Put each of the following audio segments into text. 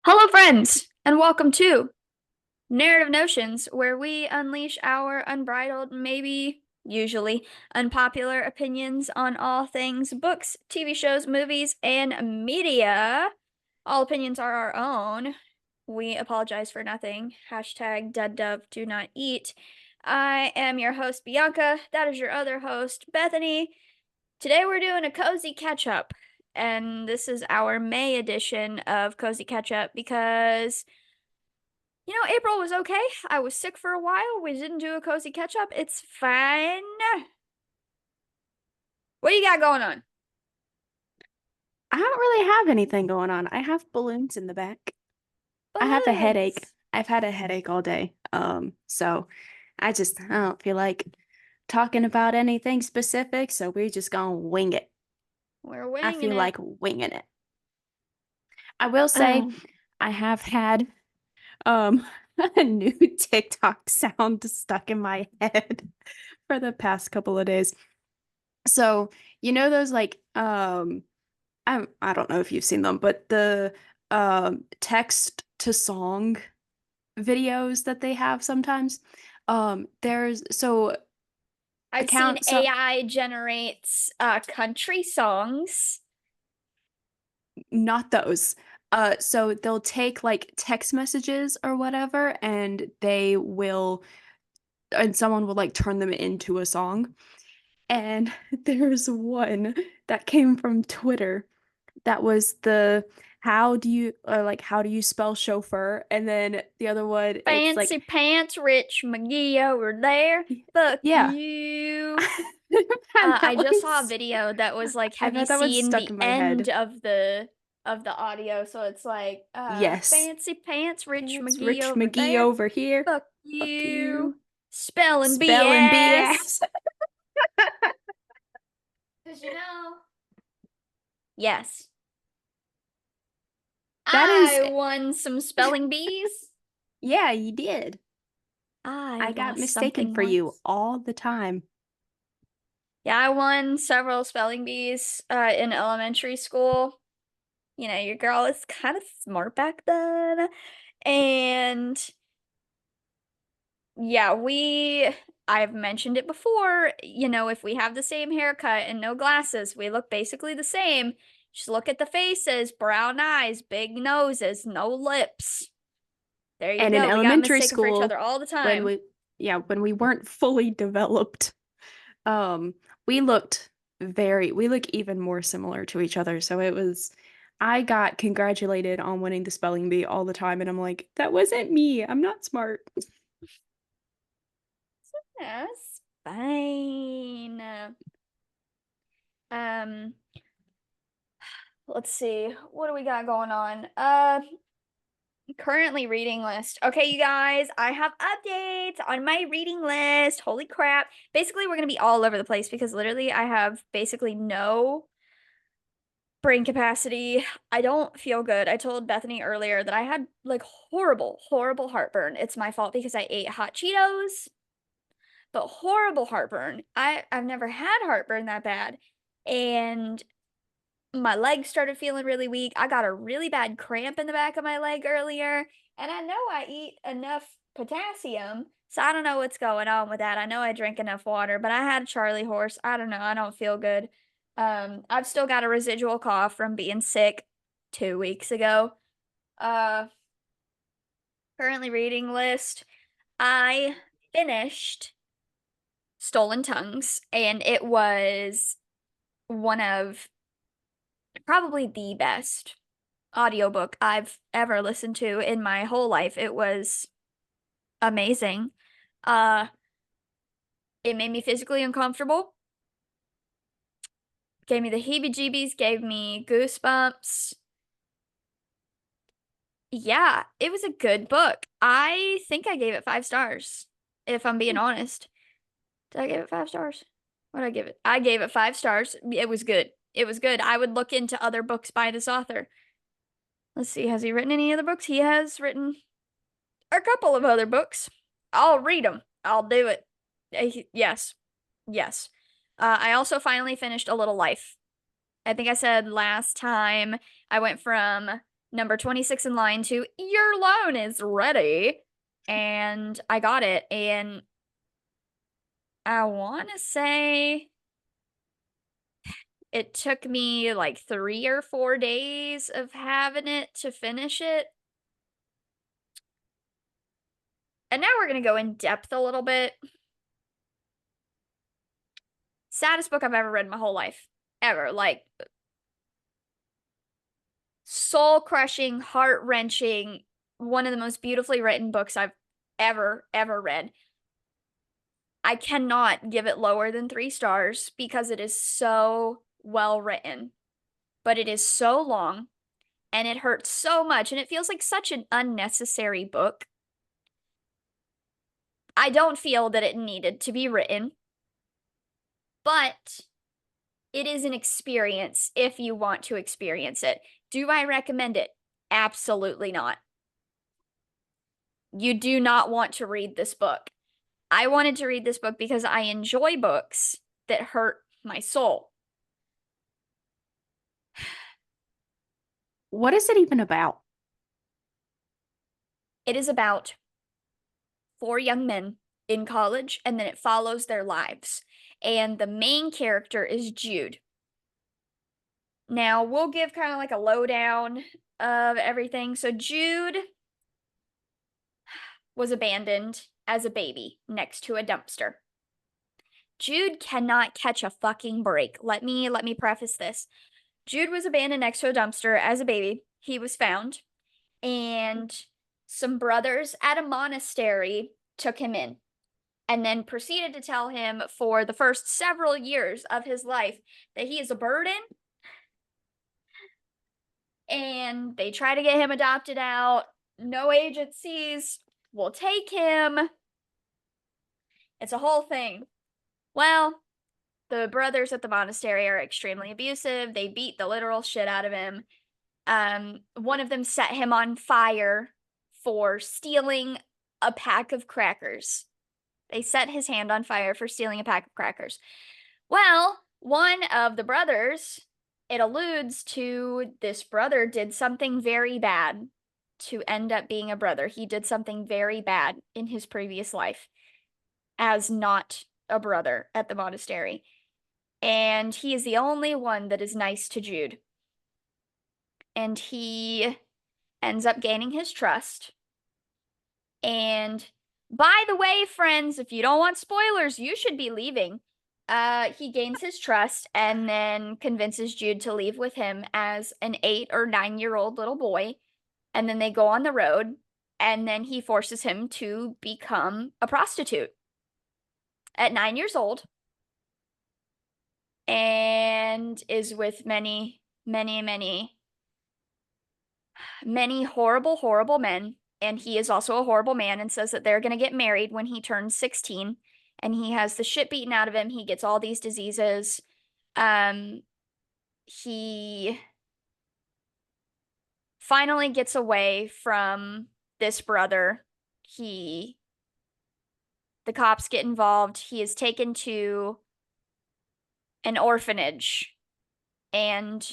Hello, friends, and welcome to Narrative Notions, where we unleash our unbridled, maybe usually unpopular opinions on all things books, TV shows, movies, and media. All opinions are our own. We apologize for nothing. Hashtag dead dove do not eat. I am your host, Bianca. That is your other host, Bethany. Today we're doing a cozy catch up, and this is our May edition of Cozy Catch Up because April was okay. I was sick for a while. We didn't do a cozy catch up. It's fine. What do you got going on? I don't really have anything going on. I have balloons in the back. I have a headache. Balloons. I've had a headache all day. So I don't feel like talking about anything specific, so we're just gonna wing it. We're I winging feel it. like winging it. I will say Um, I have had um a new TikTok sound stuck in my head for the past couple of days. So, you know those I don't know if you've seen them, but the text to song videos that they have sometimes. There's so I've seen account so AI generates country songs. not those. So they'll take like text messages or whatever, and someone will like turn them into a song. And there's one that came from Twitter that was the how do you spell chauffeur? And then the other one, it's Fancy like, pants, Rich McGee over there. Fuck yeah. you. And I that just saw a was, video that was like, I have you thought that was seen stuck the in my end head. of the audio? So it's like, Yes. fancy pants, Rich Pants McGee Rich over McGee there. over here. Fuck Fuck you. you. Spelling Spelling BS. BS. 'Cause yes, That is, I won some spelling bees. yeah, you did. I I got lost mistaken something for you once. all the time. Yeah, I won several spelling bees in elementary school. Your girl is kind of smart back then. And yeah, I've mentioned it before, if we have the same haircut and no glasses, we look basically the same. Just look at the faces, brown eyes, big noses, no lips. There you And in go. We got elementary mistaken for each school, other all the when time. we, yeah, when we weren't fully developed, um, we we look even more similar to each other. So I got congratulated on winning the spelling bee all the time. And I'm like, that wasn't me. I'm not smart. That's fine. Um, let's see. What do we got going on? Currently reading list. Okay, you guys, I have updates on my reading list. Holy crap. Basically, we're going to be all over the place because literally I have basically no brain capacity. I don't feel good. I told Bethany earlier that I had like horrible, horrible heartburn. It's my fault because I ate hot Cheetos, but horrible heartburn. I've never had heartburn that bad. And my legs started feeling really weak. I got a really bad cramp in the back of my leg earlier, and I know I eat enough potassium, so I don't know what's going on with that. I know I drink enough water, but I had a Charlie horse. I don't know. I don't feel good. I've still got a residual cough from being sick 2 weeks ago. Uh, Currently reading list. I finished Stolen Tongues, and it was one of probably the best audiobook I've ever listened to in my whole life. It was amazing. Uh, it made me physically uncomfortable, gave me the heebie-jeebies, gave me goosebumps. Yeah, it was a good book. I think I gave it 5 stars, if I'm being honest. Did I give it 5 stars? What did I give it? I gave it 5 stars. It was good. It was good. I would look into other books by this author. Let's see, has he written any other books? He has written a couple of other books. I'll read them. I'll do it. Yes. Yes. I also finally finished A Little Life. I think I said last time I went from number 26 in line to your loan is ready. And I got it. And I want to say it took me like 3 or 4 days of having it to finish it. And now we're going to go in depth a little bit. Saddest book I've ever read in my whole life. Ever. Like, soul crushing, heart wrenching, one of the most beautifully written books I've ever read. I cannot give it lower than 3 stars because it is so well written, but it is so long and it hurts so much and it feels like such an unnecessary book. I don't feel that it needed to be written, but it is an experience if you want to experience it. Do I recommend it? Absolutely not. You do not want to read this book. I wanted to read this book because I enjoy books that hurt my soul. What is it even about? It is about 4 young men in college, and then it follows their lives. And the main character is Jude. Now, we'll give kind of like a lowdown of everything. So, Jude was abandoned as a baby next to a dumpster. Jude cannot catch a fucking break. Let me preface this. Jude was abandoned next to a dumpster as a baby. He was found, and some brothers at a monastery took him in and then proceeded to tell him for the first several years of his life that he is a burden, and they try to get him adopted out. No agencies will take him. It's a whole thing. Well, the brothers at the monastery are extremely abusive. They beat the literal shit out of him. One of them set him on fire for stealing a pack of crackers. They set his hand on fire for stealing a pack of crackers. Well, one of the brothers, it alludes to this brother did something very bad to end up being a brother. He did something very bad in his previous life as not a brother at the monastery. And he is the only one that is nice to Jude. And he ends up gaining his trust. And by the way, friends, if you don't want spoilers, you should be leaving. He gains his trust and then convinces Jude to leave with him as an 8 or 9-year-old little boy. And then they go on the road, and then he forces him to become a prostitute at 9 years old and is with many, many, many, many horrible, horrible men. And he is also a horrible man and says that they're going to get married when he turns 16. And he has the shit beaten out of him. He gets all these diseases. He finally gets away from this brother. The cops get involved. He is taken to an orphanage and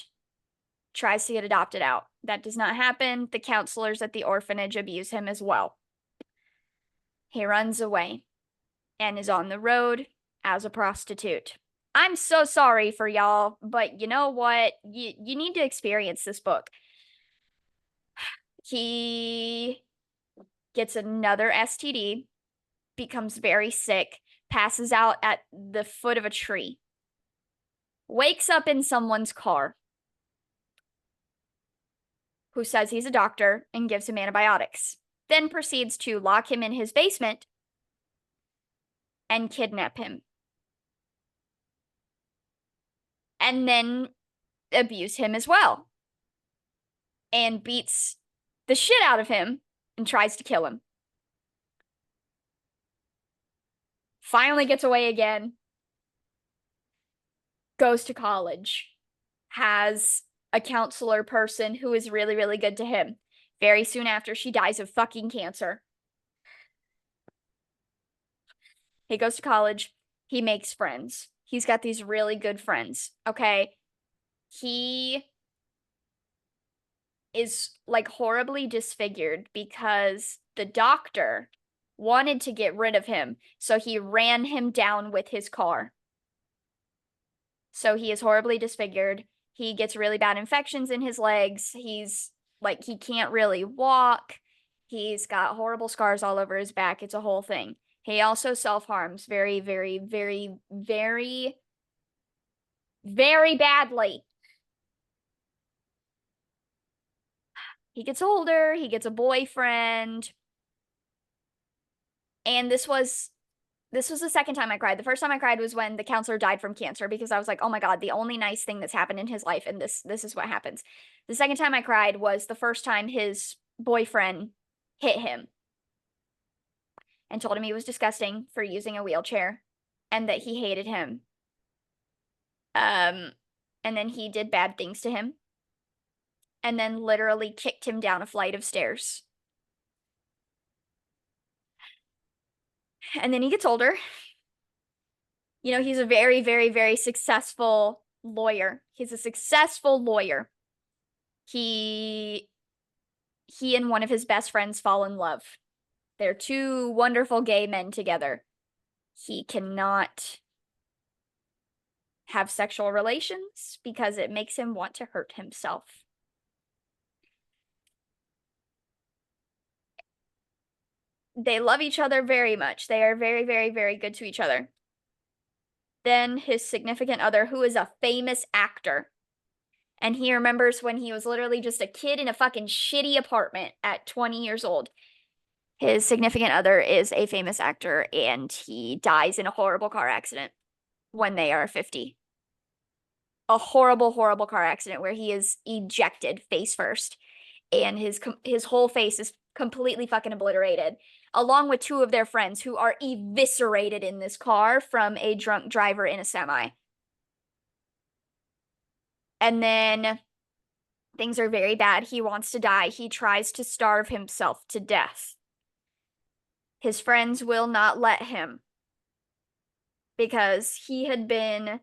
tries to get adopted out. That does not happen. The counselors at the orphanage abuse him as well. He runs away and is on the road as a prostitute. I'm so sorry for y'all, but you know what? You need to experience this book. He gets another STD, becomes very sick, passes out at the foot of a tree, wakes up in someone's car who says he's a doctor and gives him antibiotics, then proceeds to lock him in his basement and kidnap him, and then abuse him as well, and beats the shit out of him and tries to kill him. Finally gets away again, goes to college, has a counselor person who is really, really good to him. Very soon after, she dies of fucking cancer. He goes to college. He makes friends. He's got these really good friends, okay? He is like horribly disfigured because the doctor wanted to get rid of him, so he ran him down with his car. So he is horribly disfigured. He gets really bad infections in his legs. He's like, he can't really walk. He's got horrible scars all over his back. It's a whole thing. He also self-harms very, very, very, very, very badly. He gets older, he gets a boyfriend, and this was the second time I cried. The first time I cried was when the counselor died from cancer because I was like, "Oh my God, the only nice thing that's happened in his life and this is what happens." The second time I cried was the first time his boyfriend hit him and told him he was disgusting for using a wheelchair and that he hated him. Um and then he did bad things to him and then literally kicked him down a flight of stairs. And then he gets older. You know, he's a very, very, very successful lawyer. He's a successful lawyer. He he and one of his best friends fall in love. They're two wonderful gay men together. He cannot have sexual relations because it makes him want to hurt himself. They love each other very much. They are very, very, very good to each other. Then his significant other, who is a famous actor, and he remembers when he was literally just a kid in a fucking shitty apartment at 20 years old. His significant other is a famous actor, and he dies in a horrible car accident when they are 50. A horrible, horrible car accident where he is ejected face first, and his whole face is completely fucking obliterated, along with two of their friends who are eviscerated in this car from a drunk driver in a semi. And then things are very bad. He wants to die. He tries to starve himself to death. His friends will not let him because he had been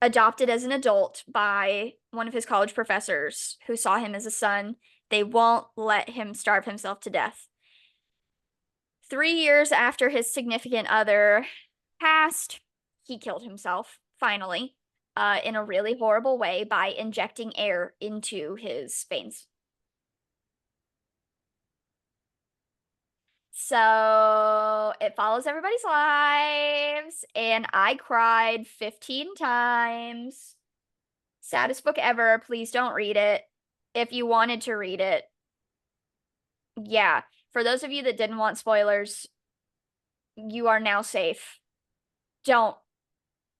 adopted as an adult by one of his college professors who saw him as a son. They won't let him starve himself to death. 3 years after his significant other passed, he killed himself, finally, in a really horrible way by injecting air into his veins. So it follows everybody's lives, and I cried 15 times. Saddest book ever. Please don't read it. If you wanted to read it, yeah. For those of you that didn't want spoilers, you are now safe. Don't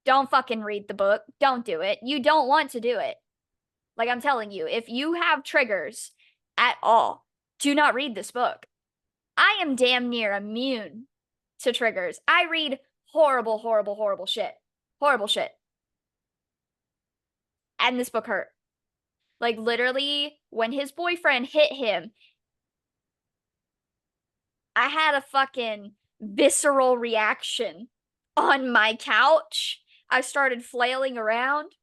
don't fucking read the book. Don't do it. You don't want to do it. Like I'm telling you, if you have triggers at all, do not read this book. I am damn near immune to triggers. I read horrible, horrible, horrible shit. Horrible shit. And this book hurt. Like literally, when his boyfriend hit him, I had a fucking visceral reaction on my couch. I started flailing around.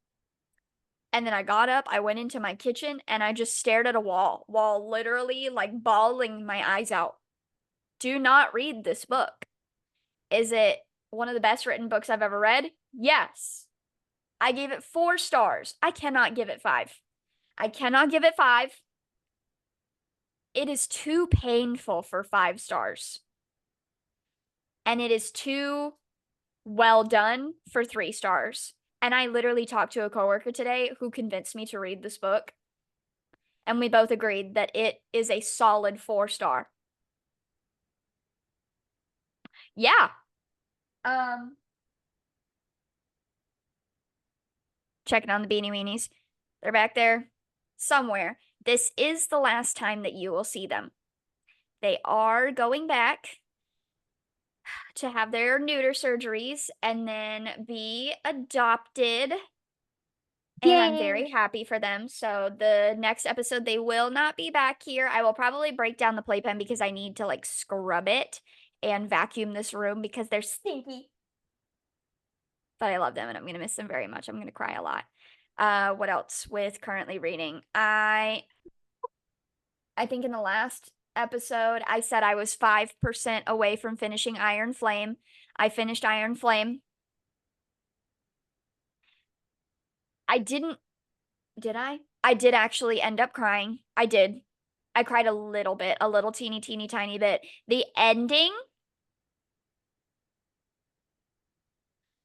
And then I got up, I went into my kitchen, and I just stared at a wall while literally like bawling my eyes out. Do not read this book. Is it one of the best written books I've ever read? Yes. I gave it 4 stars. I cannot give it 5. I cannot give it 5. It is too painful for 5 stars. And it is too well done for 3 stars. And I literally talked to a coworker today who convinced me to read this book. And we both agreed that it is a solid 4 star. Yeah. Um, Checking on the Beanie Weenies. They're back there somewhere. This is the last time that you will see them. They are going back to have their neuter surgeries and then be adopted. And I'm very happy for them. So the next episode, they will not be back here. I will probably break down the playpen because I need to like scrub it and vacuum this room because they're stinky. But I love them and I'm going to miss them very much. I'm going to cry a lot. What else with currently reading? I think in the last episode, I said I was 5% away from finishing Iron Flame. I finished Iron Flame. I didn't, did I? I did actually end up crying. I did. I cried a little bit, a little teeny, teeny, tiny bit. The ending,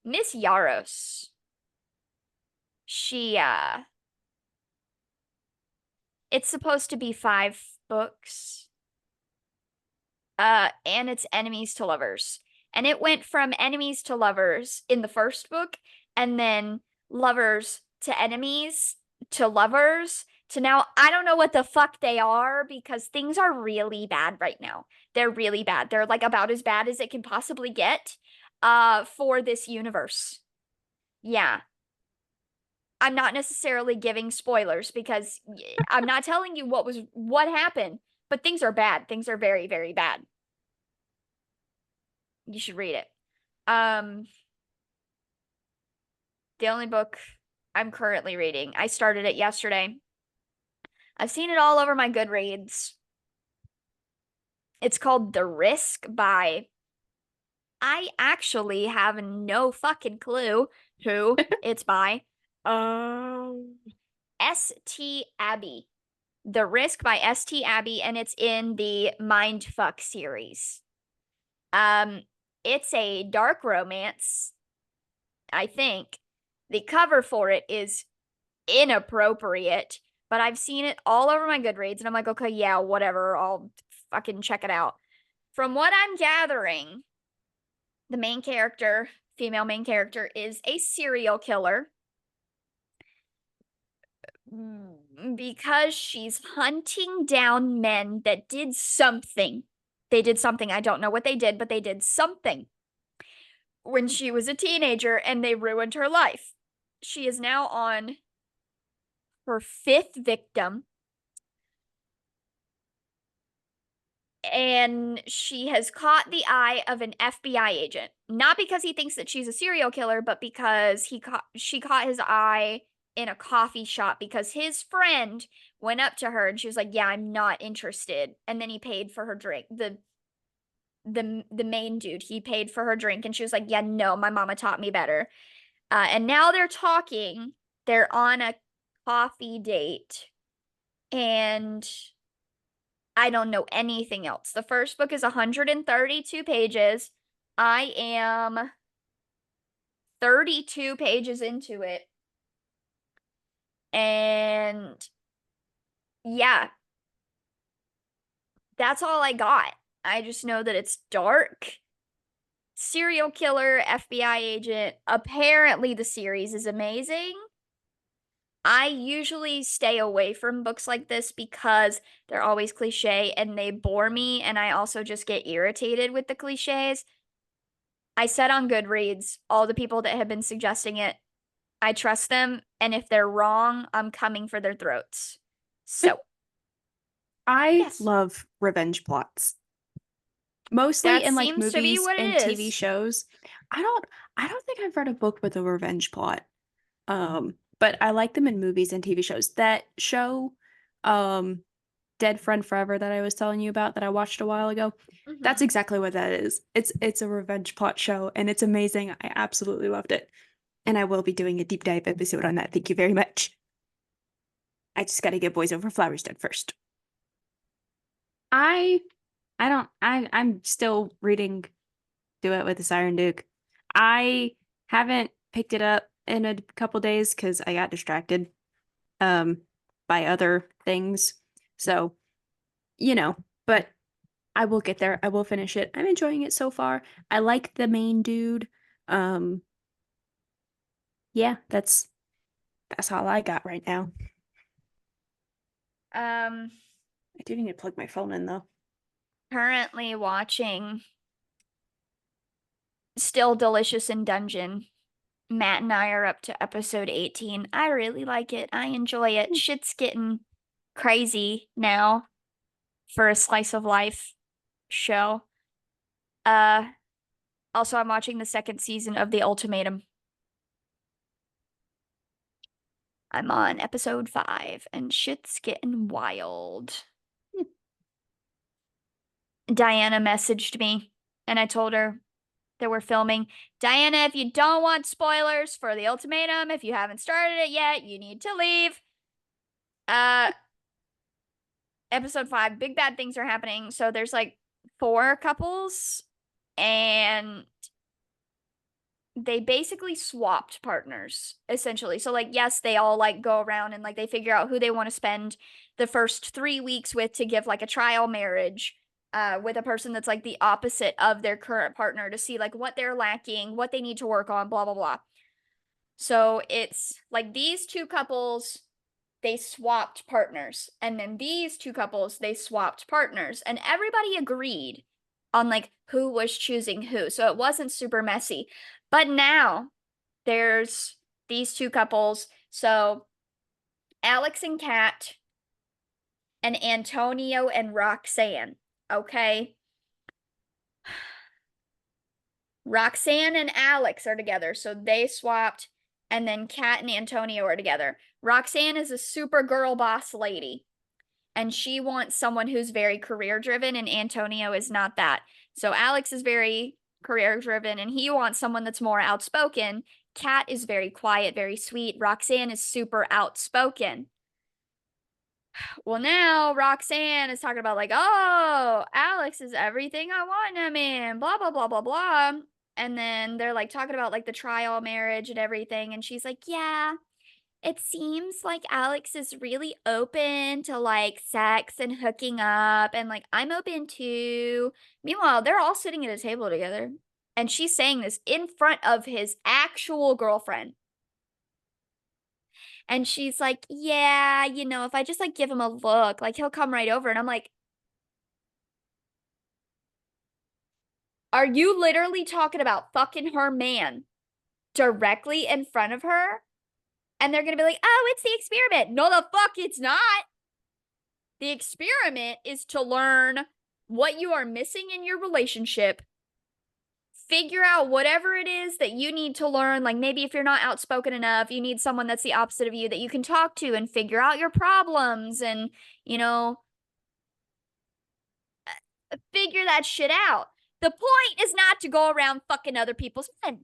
Miss Yaros, she, it's supposed to be 5 books. And it's enemies to lovers. And it went from enemies to lovers in the first book, and then lovers to enemies to lovers to now I don't know what the fuck they are because things are really bad right now. They're really bad. They're like about as bad as it can possibly get for this universe. Yeah. I'm not necessarily giving spoilers because I'm not telling you what happened, but things are bad. Things are very, very bad. You should read it. Um, the only book I'm currently reading, I started it yesterday. I've seen it all over my Goodreads. It's called The Risk by, I actually have no fucking clue who it's by. Um, S.T. Abbey. The Risk by S.T. Abbey, and it's in the Mindfuck series. Um, it's a dark romance, I think. The cover for it is inappropriate, but I've seen it all over my Goodreads and I'm like, okay, yeah, whatever, I'll fucking check it out. From what I'm gathering, the main character, female main character, is a serial killer because she's hunting down men that did something. They did something. I don't know what they did, but they did something when she was a teenager and they ruined her life. She is now on her 5th victim, and she has caught the eye of an FBI agent. Not because he thinks that she's a serial killer, but because she caught his eye in a coffee shop because his friend went up to her and she was like, "Yeah, I'm not interested." And then he paid for her drink. The main dude, he paid for her drink and she was like, "Yeah, no, my mama taught me better." And now they're talking. They're on a coffee date and I don't know anything else. The first book is 132 pages. I am 32 pages into it. And yeah, that's all I got. I just know that it's dark. Serial killer, FBI agent. Apparently, the series is amazing. I usually stay away from books like this because they're always cliche and they bore me, and I also just get irritated with the cliches. I said on Goodreads, all the people that have been suggesting it, I trust them, and if they're wrong, I'm coming for their throats. So, I yes, love revenge plots. Mostly that in like seems to be movies what and it TV is. shows. I don't I don't think I've read a book with a revenge plot. But I like them in movies and TV shows. That show, um, Dead Friend Forever that I was telling you about that I watched a while ago, that's Hmm. exactly what that is. It's a revenge plot show and it's amazing. I absolutely loved it. And I will be doing a deep dive episode on that. Thank you very much. I just gotta get Boys Over Flowers done first. I I'm still reading Duet with the Siren Duke. I haven't picked it up in a couple days because I got distracted um by other things. So, you know, but I will get there. I will finish it. I'm enjoying it so far. I like the main dude. Um yeah, that's all I got right now. Um, I do need to plug my phone in though. Currently watching Still Delicious in Dungeon. Matt and I are up to episode 18. I really like it. I enjoy it. Shit's getting crazy now for a slice of life show. Uh, Also, I'm watching the second season of The Ultimatum. I'm on episode 5, and shit's getting wild. Diana messaged me and I told her that we're filming. Diana, if you don't want spoilers for the ultimatum, if you haven't started it yet, you need to leave. Uh, episode 5, big bad things are happening. So there's like 4 couples and they basically swapped partners essentially. So like yes, they all like go around and like they figure out who they want to spend the first 3 weeks with to give like a trial marriage with a person that's like the opposite of their current partner to see like what they're lacking, what they need to work on, blah blah blah. So it's like these 2 couples they swapped partners and then these 2 couples they swapped partners and everybody agreed on like who was choosing who. So it wasn't super messy. But now there's these 2 couples. So Alex and Kat and Antonio and Roxanne. Okay. Roxanne and Alex are together. So they swapped. And then Kat and Antonio are together. Roxanne is a super girl boss lady. And she wants someone who's very career driven. And Antonio is not that. So Alex is very career driven. And he wants someone that's more outspoken. Kat is very quiet, very sweet. Roxanne is super outspoken. Well, now Roxanne is talking about like, oh, Alex is everything I want in a man, blah, blah, blah, blah, blah. And then they're like talking about like the trial marriage and everything. And she's like, yeah, it seems like Alex is really open to like sex and hooking up. And like, I'm open too. Meanwhile, they're all sitting at a table together. And she's saying this in front of his actual girlfriend. And she's like, yeah, if I just like give him a look, like he'll come right over. And I'm like, are you literally talking about fucking her man directly in front of her? And they're gonna be like, oh, it's the experiment. No, the fuck, it's not. The experiment is to learn what you are missing in your relationship, figure out whatever it is that you need to learn. Like maybe if you're not outspoken enough, you need someone that's the opposite of you that you can talk to and figure out your problems and, you know, figure that shit out. The point is not to go around fucking other people's men.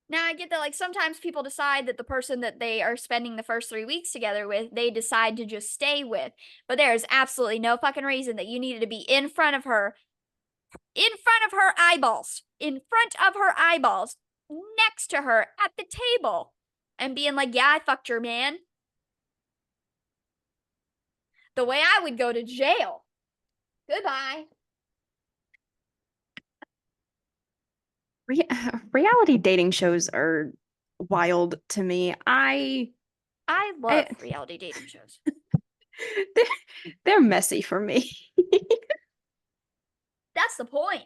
Now I get that like sometimes people decide that the person that they are spending the first 3 weeks together with, they decide to just stay with. But there's absolutely no fucking reason that you needed to be in front of her, in front of her eyeballs, next to her at the table, and being like, yeah, I fucked your man. The way I would go to jail. Goodbye. Re reality dating shows are wild to me. I I love reality dating shows. they're messy for me. That's the point.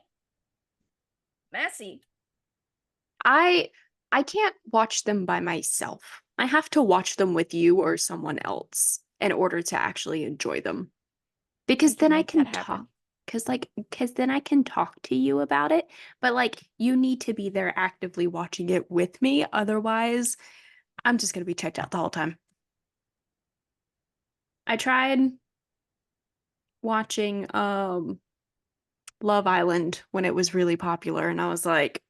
Messy. I I can't watch them by myself. I have to watch them with you or someone else in order to actually enjoy them. We Because can then I make that can talk happen. because then I can talk to you about it. But like you need to be there actively watching it with me. Otherwise, I'm just gonna be checked out the whole time. I tried watching Love Island when it was really popular, and I was like,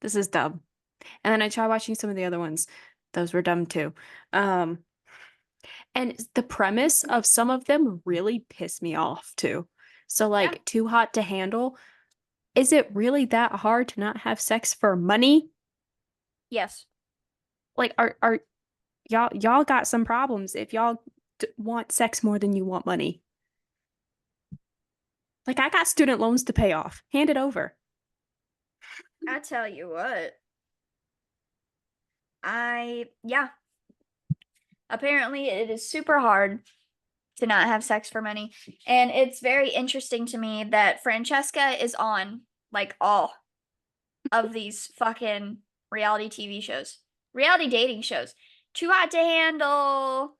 this is dumb. And then I tried watching some of the other ones. Those were dumb too. Um, and the premise of some of them really pissed me off too. So Yeah. like Too Hot to Handle, is it really that hard to not have sex for money? Yes. Like are y'all got some problems if y'all want sex more than you want money. Like I got student loans to pay off. Hand it over. I tell you what. Yeah. Apparently, it is super hard to not have sex for money. And it's very interesting to me that Francesca is on like all of these fucking reality TV shows, reality dating shows. Too Hot to Handle,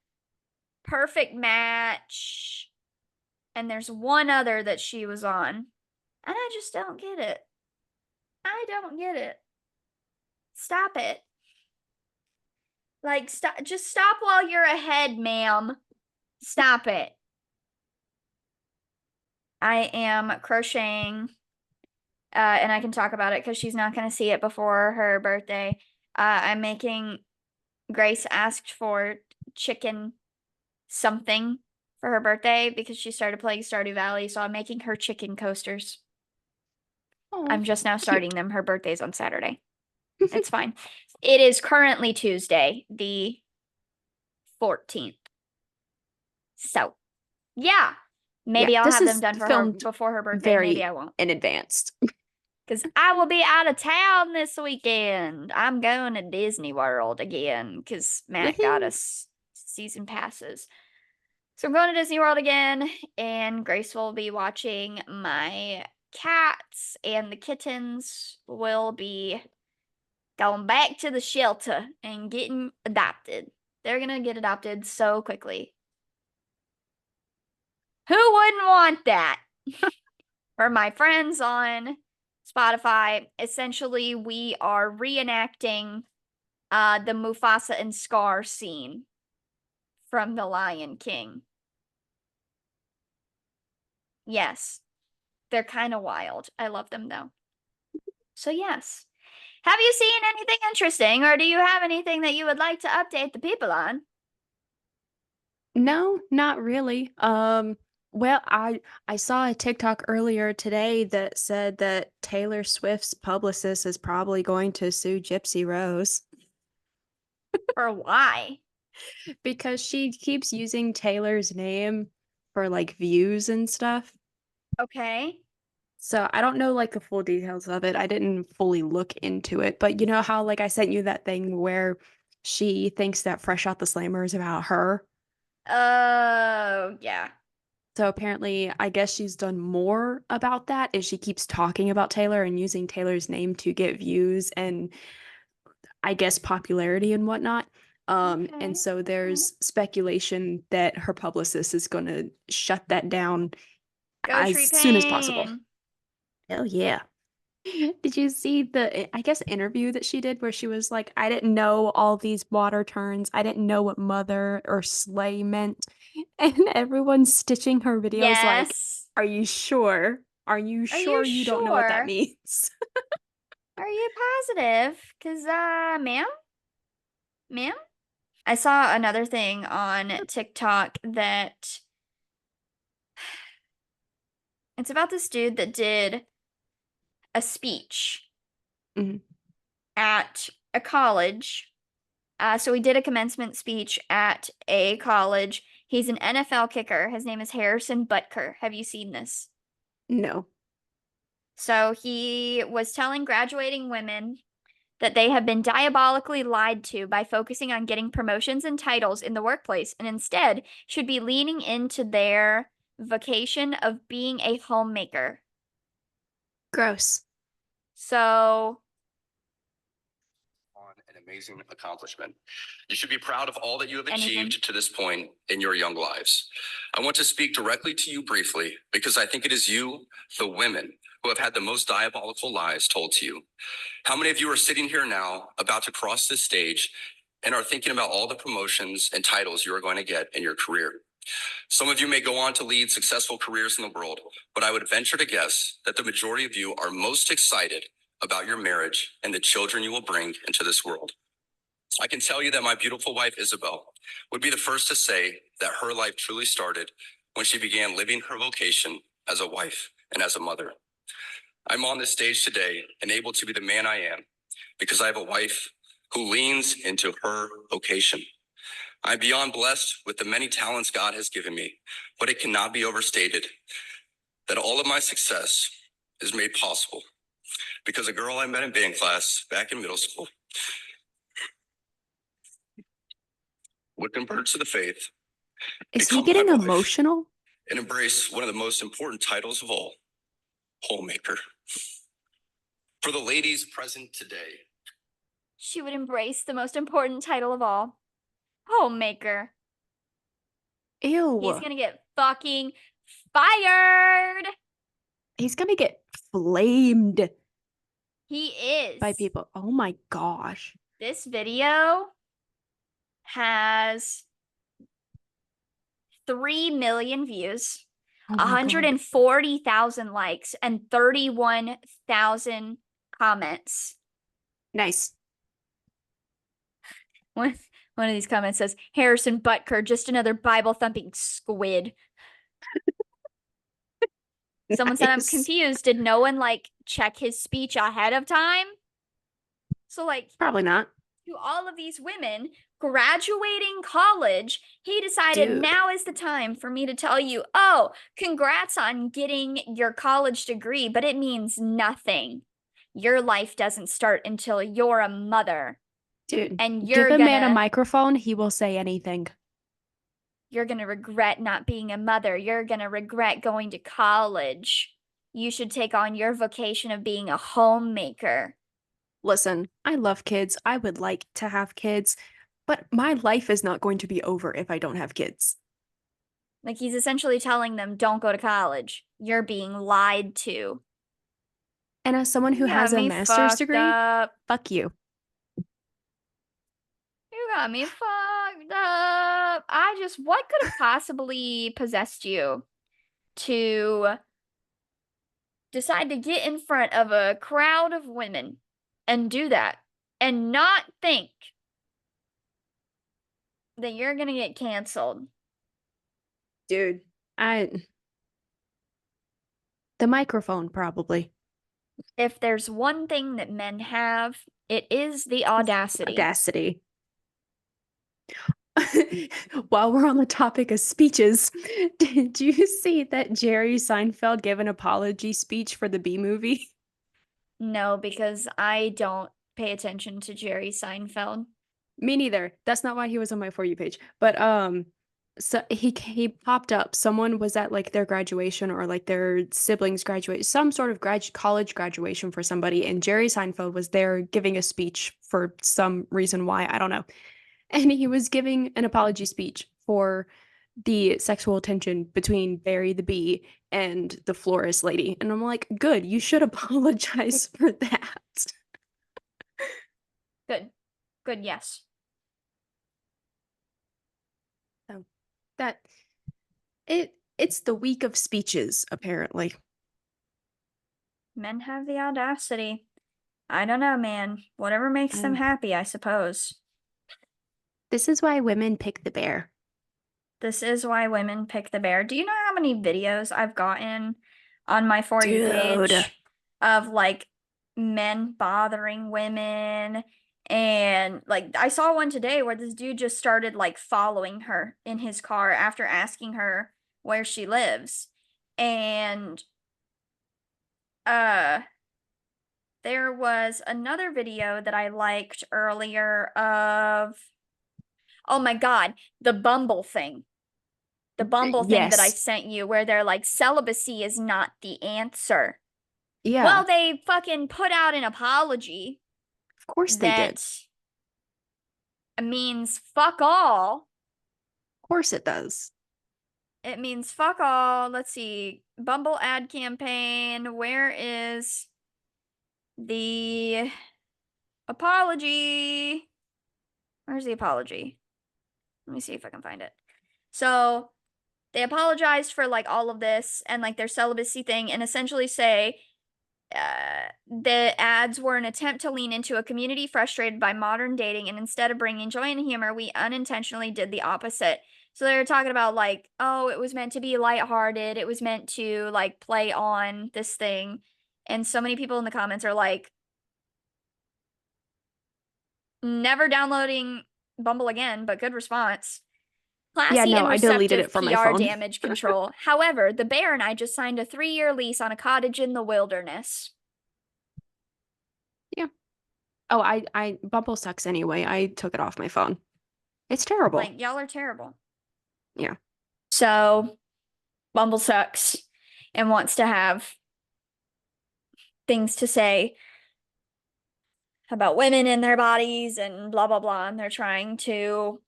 Perfect Match, and there's one other that she was on. And I just don't get it. I don't get it. Stop it. Like, just stop while you're ahead, ma'am. Stop it. I am crocheting, and I can talk about it because she's not going to see it before her birthday. I'm making, Grace asked for chicken something for her birthday because she started playing Stardew Valley, so I'm making her chicken coasters. Oh, I'm just now starting cute. them. Her birthday's on Saturday. It's fine. It is currently Tuesday, the 14th. So, yeah. Yeah, Maybe I'll this have them is done for her filmed before her birthday. Maybe very I won't. in advance. Because I will be out of town this weekend. I'm going to Disney World again because Matt got Woohoo. us season passes. So I'm going to Disney World again, and Grace will be watching my cats, and the kittens will be going back to the shelter and getting adopted. They're gonna get adopted so quickly. Who wouldn't want that? For my friends on Spotify, essentially we are reenacting the Mufasa and Scar scene from The Lion King. Yes, they're kind of wild. I love them though. So yes. Have you seen anything interesting, or do you have anything that you would like to update the people on? No, not really. Well, I saw a TikTok earlier today that said that Taylor Swift's publicist is probably going to sue Gypsy Rose Or why? because she keeps using Taylor's name for like views and stuff. Okay. So I don't know like the full details of it. I didn't fully look into it, but you know how like I sent you that thing where she thinks that Fresh Out the Slammer is about her? Oh, yeah. So apparently, I guess she's done more about that is she keeps talking about Taylor and using Taylor's name to get views and I guess popularity and whatnot. And Okay. so Okay. there's speculation that her publicist is going to shut that down Go as Tree soon as possible. Pain. Hell yeah. Did you see the, I guess, interview that she did where she was like, I didn't know all these water turns. I didn't know what mother or slay meant. And everyone's stitching her videos like, Yes. are you sure? Are you Are you sure you don't know what that sure? means? Are you positive? Cause ma'am? Ma'am? I saw another thing on TikTok that it's about this dude that did a speech Mhm. at a college. So he did a commencement speech at a college. He's an NFL kicker. His name is Harrison Butker. Have you seen this? No. So he was telling graduating women that they have been diabolically lied to by focusing on getting promotions and titles in the workplace and instead should be leaning into their vocation of being a homemaker. Gross. So, On an amazing accomplishment. You should be proud of all that you have anything. achieved to this point in your young lives. I want to speak directly to you briefly because I think it is you, the women, who have had the most diabolical lies told to you. How many of you are sitting here now about to cross this stage and are thinking about all the promotions and titles you are going to get in your career? Some of you may go on to lead successful careers in the world, but I would venture to guess that the majority of you are most excited about your marriage and the children you will bring into this world. I can tell you that my beautiful wife, Isabel, would be the first to say that her life truly started when she began living her vocation as a wife and as a mother. I'm on this stage today and able to be the man I am because I have a wife who leans into her vocation. I'm beyond blessed with the many talents God has given me, but it cannot be overstated that all of my success is made possible because a girl I met in band class back in middle school would convert to the faith, Is he become my getting wife, emotional? and embrace one of the most important titles of all, homemaker. For the ladies present today, She would embrace the most important title of all, homemaker. He's Ew. gonna get fucking fired. He's gonna get flamed He by is. people. Oh my gosh. This video has 3 million views. Oh my God. 140,000 likes and 31,000 comments. Nice. One, one of these comments says, Harrison Butker, just another Bible thumping squid. Someone said, I'm Nice. confused. Did no one like check his speech ahead of time? So, like, Probably not. to all of these women graduating college, he decided Dude. now is the time for me to tell you, oh, congrats on getting your college degree, but it means nothing. Your life doesn't start until you're a mother. Dude, And give a man a microphone, he will say anything. you're gonna regret not being a mother. You're gonna regret going to college. You should take on your vocation of being a homemaker. Listen, I love kids. I would like to have kids, but my life is not going to be over if I don't have kids. Like, he's essentially telling them, don't go to college. You're being lied to. And as someone who You has got a me master's fucked degree, up. fuck you. You got me fucked up. What could have possibly possessed you to decide to get in front of a crowd of women and do that and not think that you're gonna get canceled? Dude, the microphone probably. If there's one thing that men have, it is the audacity. Audacity. While we're on the topic of speeches, did you see that Jerry Seinfeld gave an apology speech for the Bee movie? No, because I don't pay attention to Jerry Seinfeld. Me neither. That's not why he was on my For You page. But so he popped up. Someone was at like their graduation or like their siblings graduate, some sort of college graduation for somebody, and Jerry Seinfeld was there giving a speech for some reason why, I don't know. And he was giving an apology speech for the sexual tension between Barry the bee and the florist lady. And I'm like, good, you should apologize for that. Good. Good, yes. So that it's the week of speeches, apparently. Men have the audacity. I don't know, man. Whatever makes them happy, I suppose. This is why women pick the bear. This is why women pick the bear. Do you know how many videos I've gotten on my For You Dude. page of like men bothering women? And like I saw one today where this dude just started like following her in his car after asking her where she lives. And there was another video that I liked earlier of, oh my God, the Bumble thing. The Bumble thing that I Yes. sent you where they're like, celibacy is not the answer. Yeah. Well, they fucking put out an apology Of course they did. that means fuck all. Of course it does. It means fuck all. Let's see. Bumble ad campaign. Where is the apology? Where's the apology? Let me see if I can find it. So they apologized for like all of this and like their celibacy thing and essentially say the ads were an attempt to lean into a community frustrated by modern dating, and instead of bringing joy and humor, we unintentionally did the opposite. So they were talking about like, oh, it was meant to be lighthearted. It was meant to like play on this thing. And so many people in the comments are like, never downloading Bumble again, but good response. Classy Yeah, no, and I deleted receptive it from my PR phone. damage control. However, the bear and I just signed a 3-year lease on a cottage in the wilderness. Yeah. Oh, I Bumble sucks anyway. I took it off my phone. It's terrible. Like, y'all are terrible. Yeah. So, Bumble sucks and wants to have things to say about women and their bodies and blah, blah, blah. And they're trying to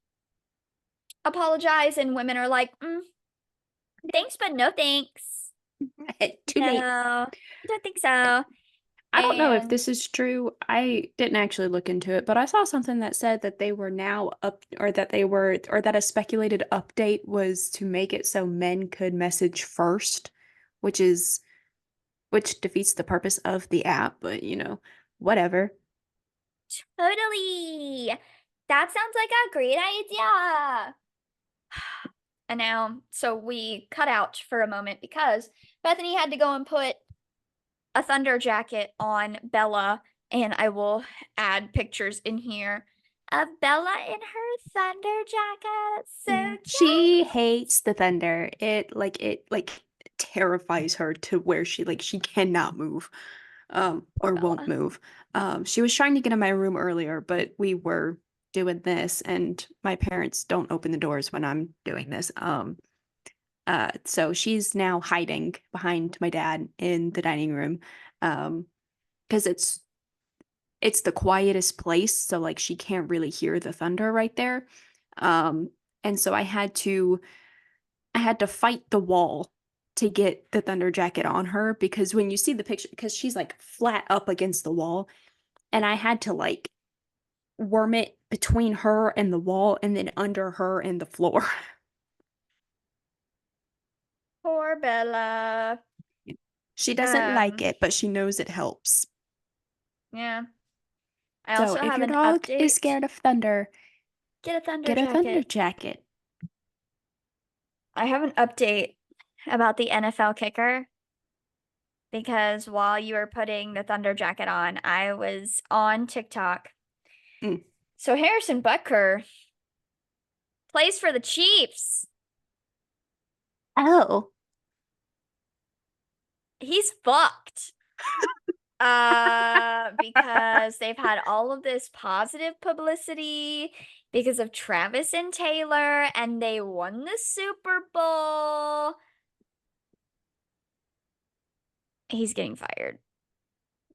apologize, and women are like, thanks, but no thanks. Too late. No, I don't think so. I don't know if And this is true. I didn't actually look into it, but I saw something that said that they were now up, or that they were, or that a speculated update was to make it so men could message first, which is, which defeats the purpose of the app, but whatever. totally. That sounds like a great idea. And now, so we cut out for a moment because Bethany had to go and put a thunder jacket on Bella, and I will add pictures in here of Bella in her thunder jacket. So Yeah. cute. She hates the thunder. It terrifies her to where she cannot move. Poor Or won't Bella. move. She was trying to get in my room earlier, but we were doing this, and my parents don't open the doors when I'm doing this. So she's now hiding behind my dad in the dining room. Because it's the quietest place, so like she can't really hear the thunder right there. Um, and so I had to fight the wall to get the thunder jacket on her, because when you see the picture, because she's like flat up against the wall, and I had to like worm it between her and the wall and then under her and the floor. Poor Bella. She doesn't like Um, it, but she knows it helps. yeah. I So also if have your an dog is update. scared of thunder, Get a thunder get a thunder jacket. jacket. I have an update about the NFL kicker because while you were putting the thunder jacket on, I was on TikTok. Mm. So Harrison Butker plays for the Chiefs. Oh. He's fucked. Because they've had all of this positive publicity because of Travis and Taylor, and they won the Super Bowl. He's getting fired.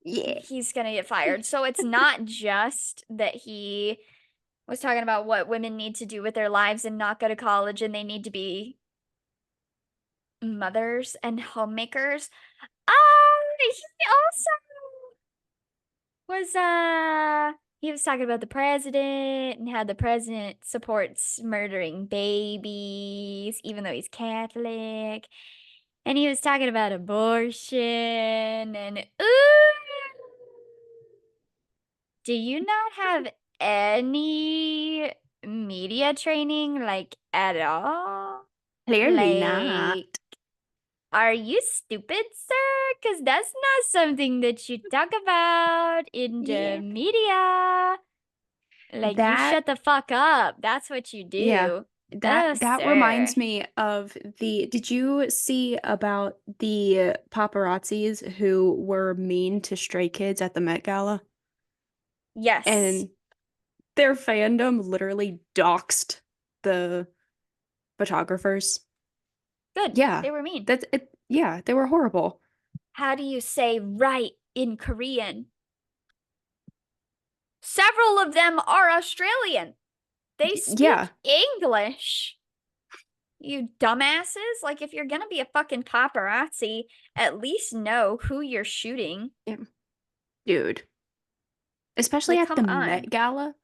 Yeah. He's gonna get fired. So it's not just that he was talking about what women need to do with their lives and not go to college and they need to be mothers and homemakers. He also he was talking about the president and how the president supports murdering babies, even though he's Catholic. And he was talking about abortion and do you not have any media training, like, at all? Clearly not. Like, are you stupid, sir? Because that's not something that you talk about in the Yeah. media. Like, you That shut the fuck up. That's what you Yeah. do. That Oh, that sir. reminds me of did you see about the paparazzis who were mean to stray kids at the Met Gala? Yes. And their fandom literally doxed the photographers. Good. Yeah. They were mean. That's it. Yeah, they were horrible. How do you say right in Korean? Several of them are Australian. They Yeah. speak English. You dumbasses. Like, if you're gonna be a fucking paparazzi, at least know who you're shooting. Yeah. Dude. Especially Like, at come the on. Met Gala.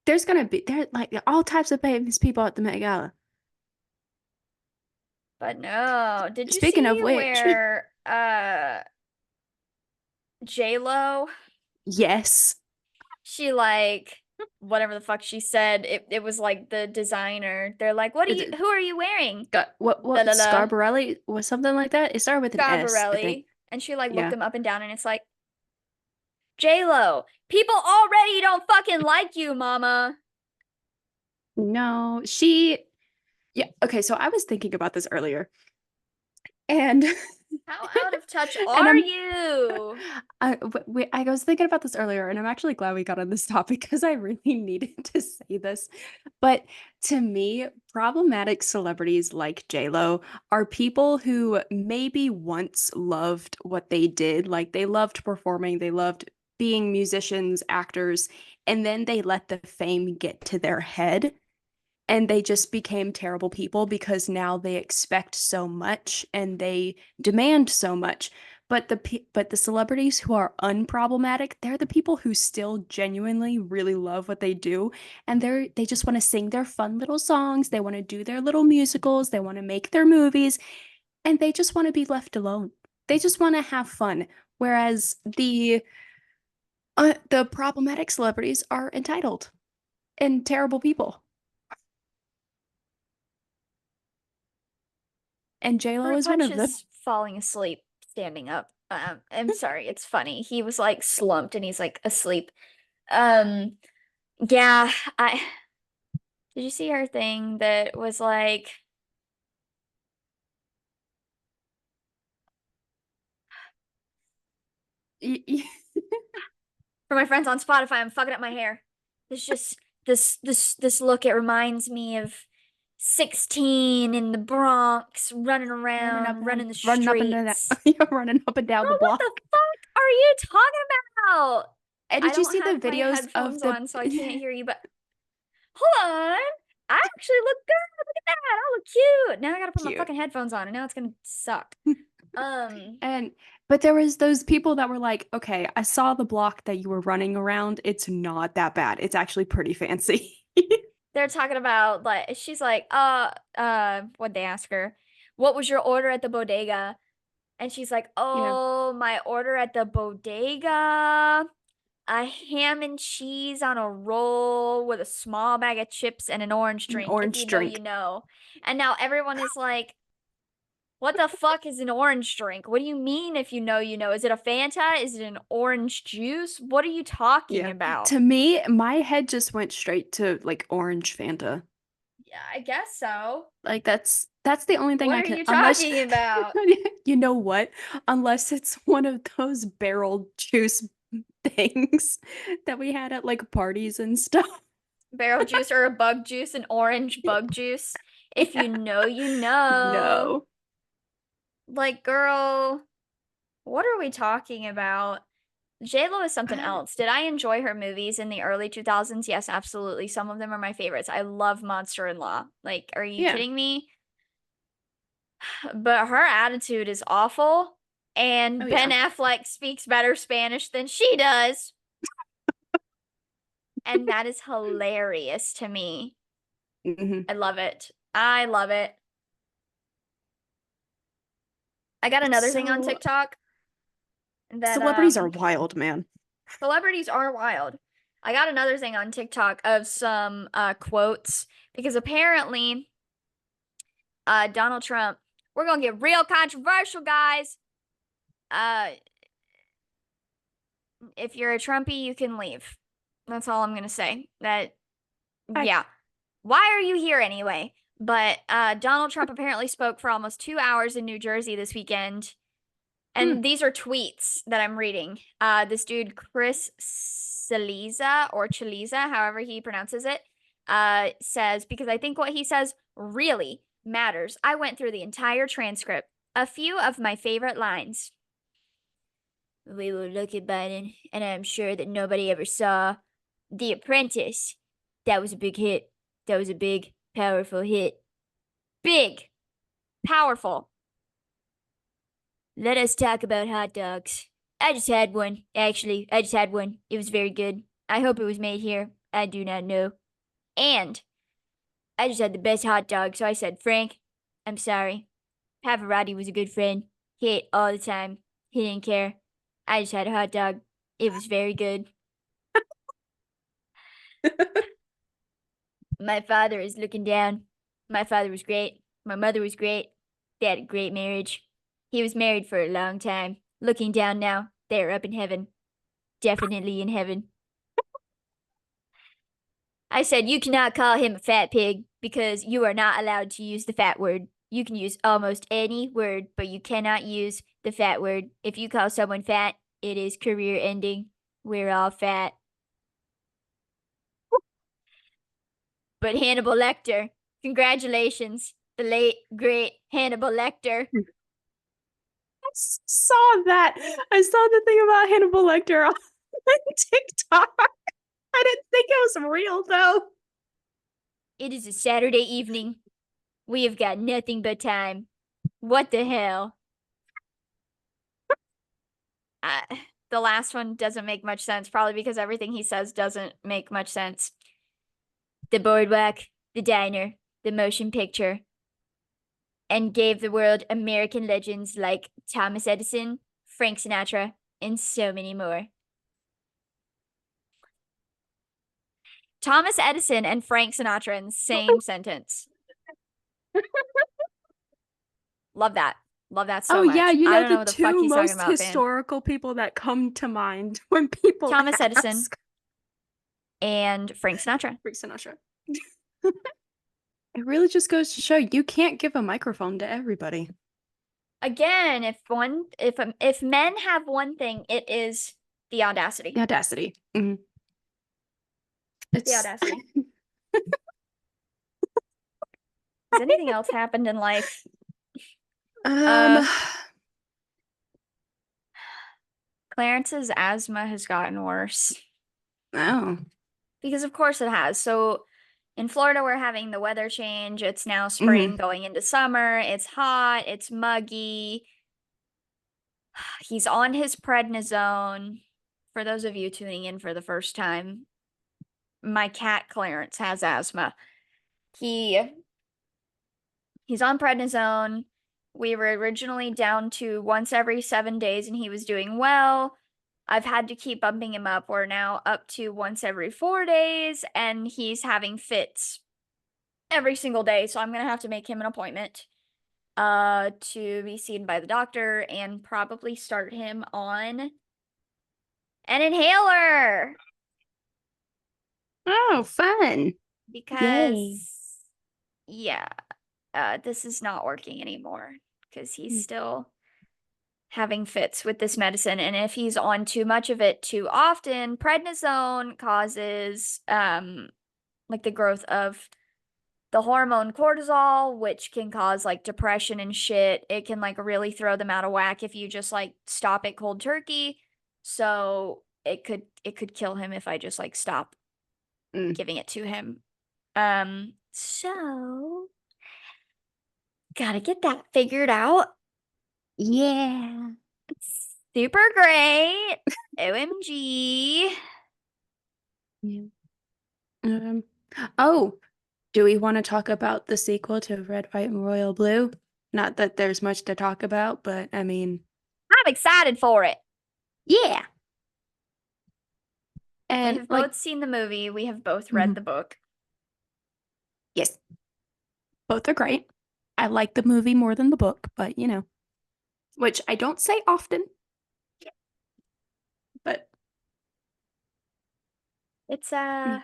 There like all types of famous people at the Met Gala. But no. Did you Speaking of see which, where J-Lo, yes. she like whatever the fuck she said, it was like the designer. They're like, who are you wearing? La What la la. Scarbarelli was something like that? It started with an S, I think. Scarbarelli. And she like looked Yeah. them up and down and it's like, J-Lo, people already don't fucking like you, mama. No, yeah, okay, so I was thinking about this earlier. And How out of touch and are you? I was thinking about this earlier, and I'm actually glad we got on this topic because I really needed to say this. But to me, problematic celebrities like J-Lo are people who maybe once loved what they did, like they loved performing, they loved being musicians, actors, and then they let the fame get to their head and they just became terrible people because now they expect so much and they demand so much. But the celebrities who are unproblematic, they're the people who still genuinely really love what they do, and they just want to sing their fun little songs, they want to do their little musicals, they want to make their movies, and they just want to be left alone. They just want to have fun. Whereas the problematic celebrities are entitled and terrible people. And J-Lo Fruit is one Punch of them. is falling asleep, standing up. I'm sorry, it's funny. He was like slumped and he's like asleep. Um, yeah, I did you see her thing that was like for my friends on Spotify, I'm fucking up my hair. It's just this look, it reminds me of 16 in the Bronx, running around, running the running up and down, streets. running up and down Girl, the what block. the fuck are you talking about? And I did you don't see the have my videos of headphones the on, so I can't hear you, but hold on. I actually look good. Look at that. I look cute. Now I gotta put my cute? fucking headphones on, and now it's gonna suck. But there was those people that were like, okay, I saw the block that you were running around. It's not that bad. It's actually pretty fancy. They're talking about like she's like, what'd they ask her? What was your order at the bodega? And she's like, Yeah. oh, my order at the bodega. A ham and cheese on a roll with a small bag of chips and an orange An drink. If orange you know, you drink. know. And now everyone is like, what the fuck is an orange drink? What do you mean if you know, you know? Is it a Fanta? Is it an orange juice? What are you talking Yeah. about? To me, my head just went straight to like orange Fanta. Yeah, I guess so. Like that's the only thing What I are can you unless talking about? you know what? Unless it's one of those barrel juice things that we had at like parties and stuff. Barrel juice or a bug juice, an orange bug juice. If Yeah. you know, you know. No. Like, girl, what are we talking about? J-Lo is something Uh, else. Did I enjoy her movies in the early 2000s? Yes, absolutely. Some of them are my favorites. I love Monster-in-Law. Like, are you yeah. kidding me? But her attitude is awful, Oh and Ben yeah. Affleck speaks better Spanish than she does. And that is hilarious to me. Hmm. I love it. I love it. I got another thing on So TikTok that celebrities are wild, man. celebrities are wild. I got another thing on TikTok of some quotes because apparently Donald Trump, we're gonna get real controversial, guys. Uh if you're a Trumpy, you can leave. That's all I'm gonna say. That I, yeah. Why are you here anyway? But Donald Trump apparently spoke for almost 2 hours in New Jersey this weekend. hmm. And these are tweets that I'm reading. This dude, Chris Celiza or Chaliza, however he pronounces it, says, because I think what he says really matters. I went through the entire transcript. A few of my favorite lines. We will look at Biden, and I'm sure that nobody ever saw The Apprentice. That was a big hit. That was a big, powerful hit. Big, powerful. Let us talk about hot dogs. I just had one, actually. I just had one. It was very good. I hope it was made here. I do not know. And I just had the best hot dog, so I said, Frank, I'm sorry. Pavarotti was a good friend. He ate all the time. He didn't care. I just had a hot dog. It was very good. My father is looking down. My father was great. My mother was great. They had a great marriage. He was married for a long time. Looking down now, they are up in heaven. Definitely in heaven. I said, you cannot call him a fat pig because you are not allowed to use the fat word. You can use almost any word, but you cannot use the fat word. If you call someone fat, it is career ending. We're all fat. But Hannibal Lecter, congratulations, the late, great Hannibal Lecter. Saw that. I saw the thing about Hannibal Lecter on TikTok. I didn't think it was real though. It is a Saturday evening. We have got nothing but time. What the hell? Uh, the last one doesn't make much sense, probably because everything he says doesn't make much sense. The boardwalk, the diner, the motion picture, and gave the world American legends like Thomas Edison, Frank Sinatra, and so many more. Thomas Edison and Frank Sinatra in the same sentence. Love that. Love that so Oh yeah, much. you I know don't know the what the fuck two he's talking most about, man. historical people that come to mind when people Thomas Edison ask. and Frank Sinatra. Frank Sinatra. It really just goes to show you can't give a microphone to everybody. Again, if men have one thing, it is the audacity. The audacity. Mhm. The It's audacity. Has anything else happened in life? um Clarence's asthma has gotten worse. oh. Because of course it has. So in Florida, we're having the weather change. It's now spring Mhm. going into summer. It's hot. It's muggy. He's on his prednisone. For those of you tuning in for the first time, my cat Clarence has asthma. He's on prednisone. We were originally down to once every 7 days and he was doing well. I've had to keep bumping him up. We're now up to once every 4 days and he's having fits every single day. So I'm going to have to make him an appointment to be seen by the doctor and probably start him on an inhaler Oh, fun. Yay. because yeah, this is not working anymore because he's Mm. still having fits with this medicine, and if he's on too much of it too often, prednisone causes like the growth of the hormone cortisol, which can cause like depression and shit. It can like really throw them out of whack if you just like stop it cold turkey. So it could kill him if I just like stop Mm. giving it to him. So gotta get that figured out. Yeah. Super great. OMG. Yeah. Um, oh, do we want to talk about the sequel to Red, White, and Royal Blue? Not that there's much to talk about, but I mean, I'm excited for it. yeah. We And have like, both seen the movie. We have both read mhm, the book. yes, both are great. I like the movie more than the book, but which I don't say often, but It's mm.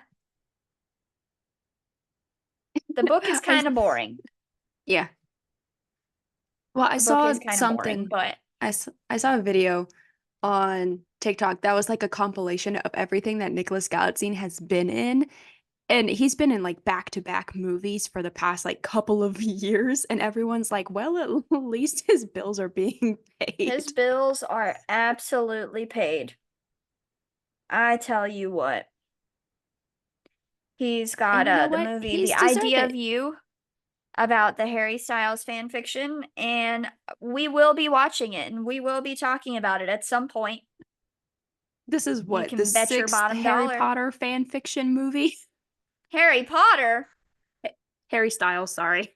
the book is I kind of boring. yeah. Well, I The book saw is kind of boring, something. but I saw a video on TikTok that was like a compilation of everything that Nicholas Galitzine has been in. And he's been in like back-to-back movies for the past like couple of years, and everyone's like, well, at least his bills are being his paid. bills are absolutely paid. I tell you what. He's got And you know the what? movie The He's deserve Idea of it. You about the Harry Styles fan fiction, and we will be watching it and we will be talking about it at some point. This is You what, the can bet your sixth bottom Harry dollar. Potter fan fiction movie? Harry Potter? Harry Styles, sorry.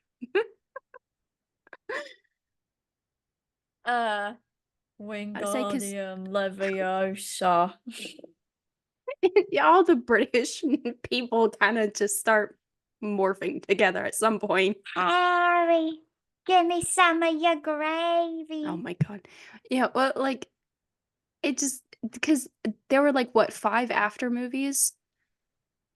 Uh, I say because Wingardium Leviosa. all the British people kind of just start morphing together at some point. Harry, give me some of your Oh gravy. my God. Yeah, well, like, it just, because there were like, what, five after movies?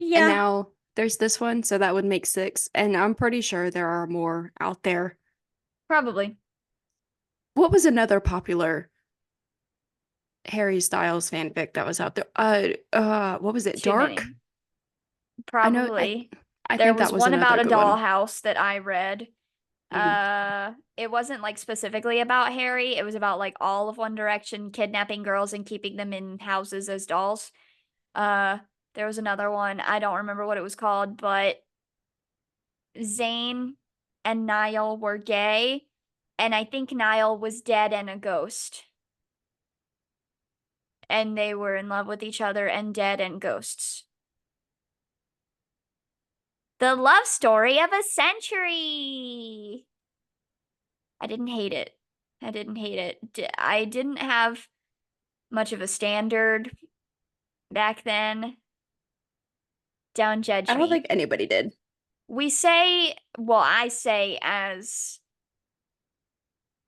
And Yeah, now there's this one, so that would make six. And I'm pretty sure there are more out there. probably. What was another popular Harry Styles fanfic that was out there? What was it? Too Dark? many. I know. Probably. I There think that was was one another about a good one. dollhouse that I read. Mhm. It wasn't like specifically about Harry. It was about like all of One Direction kidnapping girls and keeping them in houses as dolls. Uh, there was another one. I don't remember what it was called, but Zayn and Niall were gay, and I think Niall was dead and a ghost. and they were in love with each other and dead and ghosts. The love story of a century. I didn't hate it. I didn't hate it. I didn't have much of a standard back then. Don't judge I don't me. think anybody did. We say, well, I say as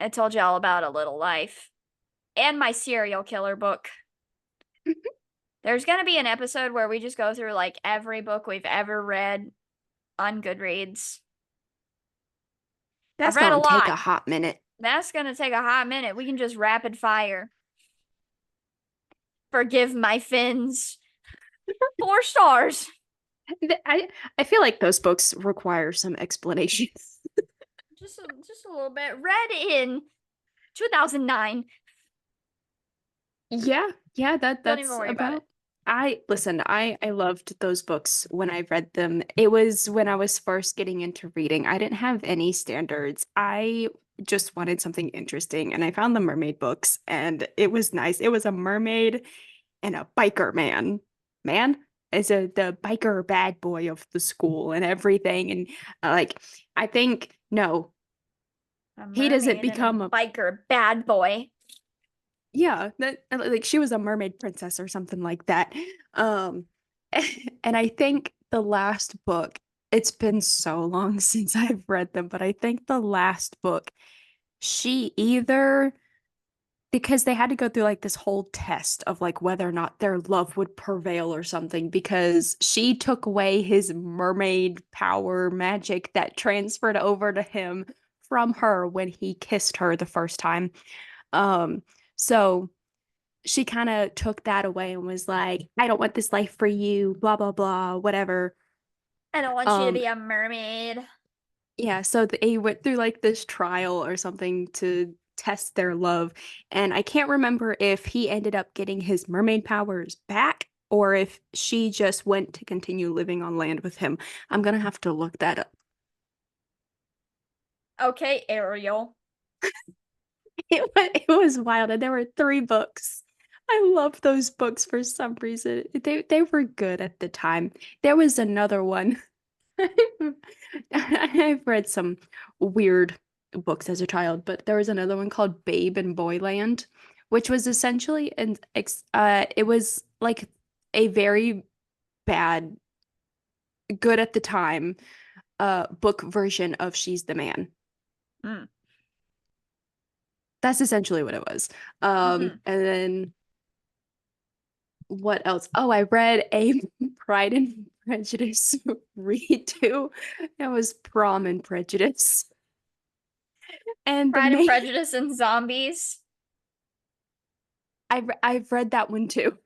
I told you all about A Little Life and my serial killer book. There's going to be an episode where we just go through like every book we've ever read on Goodreads. I've That's read a gonna take lot. a hot minute. That's going to take a hot minute. We can just rapid fire. Forgive my fins. 4 stars. I feel like those books require some explanation. Just a little bit. Read in 2009. Yeah, Don't that's even worry about it. I loved those books when I read them. It was when I was first getting into reading. I didn't have any standards. I just wanted something interesting, and I found the mermaid books, and it was nice. It was a mermaid and a biker man. Man is the biker bad boy of the school and everything. And like I think no, A he doesn't mermaid and become a a biker bad boy. yeah, that like she was a mermaid princess or something like that. Um, and I think the last book, it's been so long since I've read them, but I think the last book, she either because they had to go through like this whole test of like whether or not their love would prevail or something because she took away his mermaid power magic that transferred over to him from her when he kissed her the first time. Um, so she kind of took that away and was like, I don't want this life for you, blah, blah, blah, whatever. I don't want you to Um, be a mermaid. yeah, so they went through like this trial or something to test their love. And I can't remember if he ended up getting his mermaid powers back or if she just went to continue living on land with him. I'm gonna have to look that up. Okay, Ariel. It was wild, and there were 3 books. I love those books for some reason. They were good at the time. There was another one. I've read some weird books as a child, but there was another one called Babe in Boyland, which was essentially it was like a very bad, good at the time, book version of She's the Man. Mm. That's essentially what it was. Mhm. And then what else? Oh, I read a Pride and Prejudice read too. That was Prom and Prejudice. And the Pride and main Prejudice and Zombies. I've read that one too.